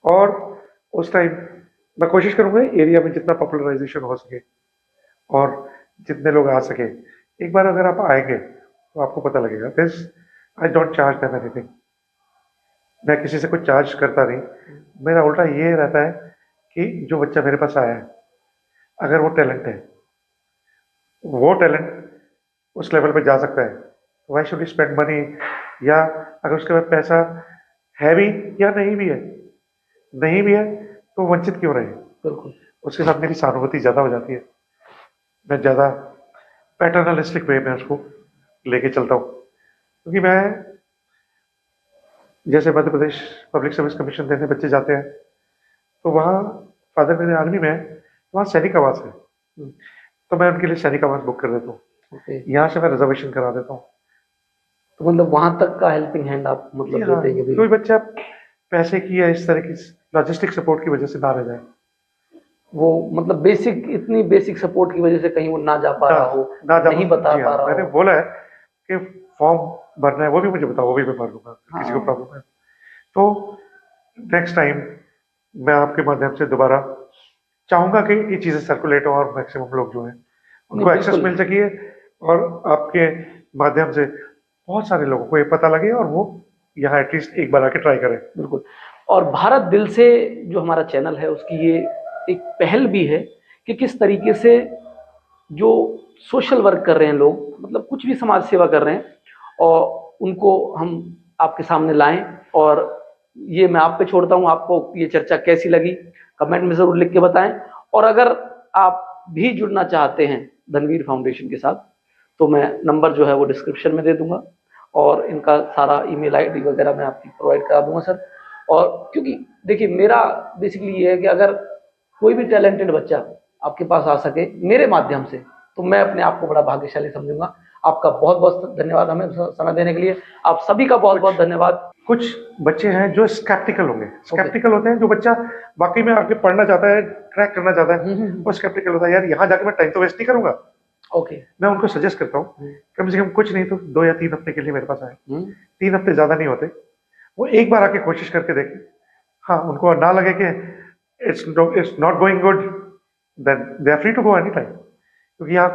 और उस टाइम मैं कोशिश करूंगा एरिया में जितना पॉपुलराइजेशन हो सके और जितने लोग आ सके। एक बार अगर आप आएंगे तो आपको पता लगेगा। This I don't charge them anything, मैं किसी से कुछ चार्ज करता नहीं। मेरा उल्टा ये रहता है कि जो बच्चा मेरे पास आया है, अगर वो टैलेंट है, वो टैलेंट उस लेवल पे जा सकता है, why should we spend money? या अगर उसके पास पैसा है भी या नहीं भी है तो वंचित क्यों रहे? बिल्कुल, उसके साथ मेरी सहानुभूति ज्यादा हो जाती है, मैं ज्यादा पैटर्नलिस्टिक वे में उसको लेके चलता हूँ। क्योंकि मैं, जैसे Madhya Pradesh public service commission देने बच्चे जाते हैं, तो वहाँ फादर मेरे आर्मी में है, वहाँ सैनिक आवास है, तो मैं उनके लिए सैनिक आवास बुक कर देता हूँ। यहाँ से मैं रिजर्वेशन करा देता हूँ। तो मतलब वहां तक का हेल्पिंग हैंड आप मतलब देते हैं कि कोई बच्चा पैसे की या इस तरह की लॉजिस्टिक सपोर्ट की वजह से ना रह जाए, वो मतलब बेसिक, इतनी बेसिक सपोर्ट की वजह से कहीं वो ना जा पा रहा हो, नहीं बता पा रहा हो। मैंने बोला है कि फॉर्म भरना है, वो भी मुझे बताओ, वो भी मैं भर दूंगा, किसी को प्रॉब्लम है तो। नेक्स्ट टाइम मैं आपके माध्यम से दोबारा चाहूंगा कि ये चीजें सर्कुलेट हो और मैक्सिमम लोग जो है उनको एक्सेस मिल सके, और आपके माध्यम से बहुत सारे लोगों को ये पता लगे और वो यहाँ एटलीस्ट एक बार आके ट्राई करें। बिल्कुल। और भारत दिल से जो हमारा चैनल है उसकी ये एक पहल भी है कि किस तरीके से जो सोशल वर्क कर रहे हैं लोग, मतलब कुछ भी समाज सेवा कर रहे हैं, और उनको हम आपके सामने लाएं। और ये मैं आप पे छोड़ता हूं, आपको ये चर्चा कैसी लगी कमेंट में जरूर लिख के बताएं। और अगर आप भी जुड़ना चाहते हैं धनवीर फाउंडेशन के साथ, तो मैं नंबर जो है वो डिस्क्रिप्शन में दे दूंगा, और इनका सारा ईमेल आईडी वगैरह मैं आपकी प्रोवाइड करा दूंगा सर। और क्योंकि देखिए मेरा बेसिकली ये है कि अगर कोई भी टैलेंटेड बच्चा आपके पास आ सके मेरे माध्यम से, तो मैं अपने आप को बड़ा भाग्यशाली समझूंगा। आपका बहुत बहुत धन्यवाद हमें समय देने के लिए। आप सभी का बहुत बहुत धन्यवाद। कुछ बच्चे हैं जो स्केप्टिकल होंगे, स्केप्टिकल होते हैं, जो बच्चा वाकई में आगे पढ़ना चाहता है, क्रैक करना चाहता है, वो स्केप्टिकल होता है, यार यहाँ जाके मैं टाइम तो वेस्ट नहीं करूंगा। ओके, मैं उनको सजेस्ट करता हूँ कम से कम कुछ नहीं तो 2 या 3 हफ्ते के लिए मेरे पास आए। 3 हफ्ते ज्यादा नहीं होते, वो एक बार आके कोशिश करके देखें। हाँ, उनको ना लगे कि it's not going good, then they are free to go any time, क्योंकि यहाँ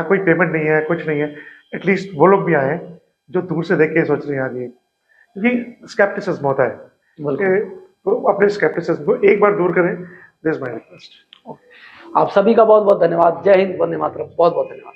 कोई पेमेंट नहीं है, कुछ नहीं है। एटलीस्ट वो लोग भी आए हैं जो दूर से देख के सोच रहे हैं आगे, क्योंकि स्केप्टिसिज्म होता है कि वो अपने स्केप्टिसिज्म को एक बार दूर करें। This my request. आप सभी का बहुत बहुत धन्यवाद। जय हिंद, वंदे मातरम। बहुत बहुत धन्यवाद।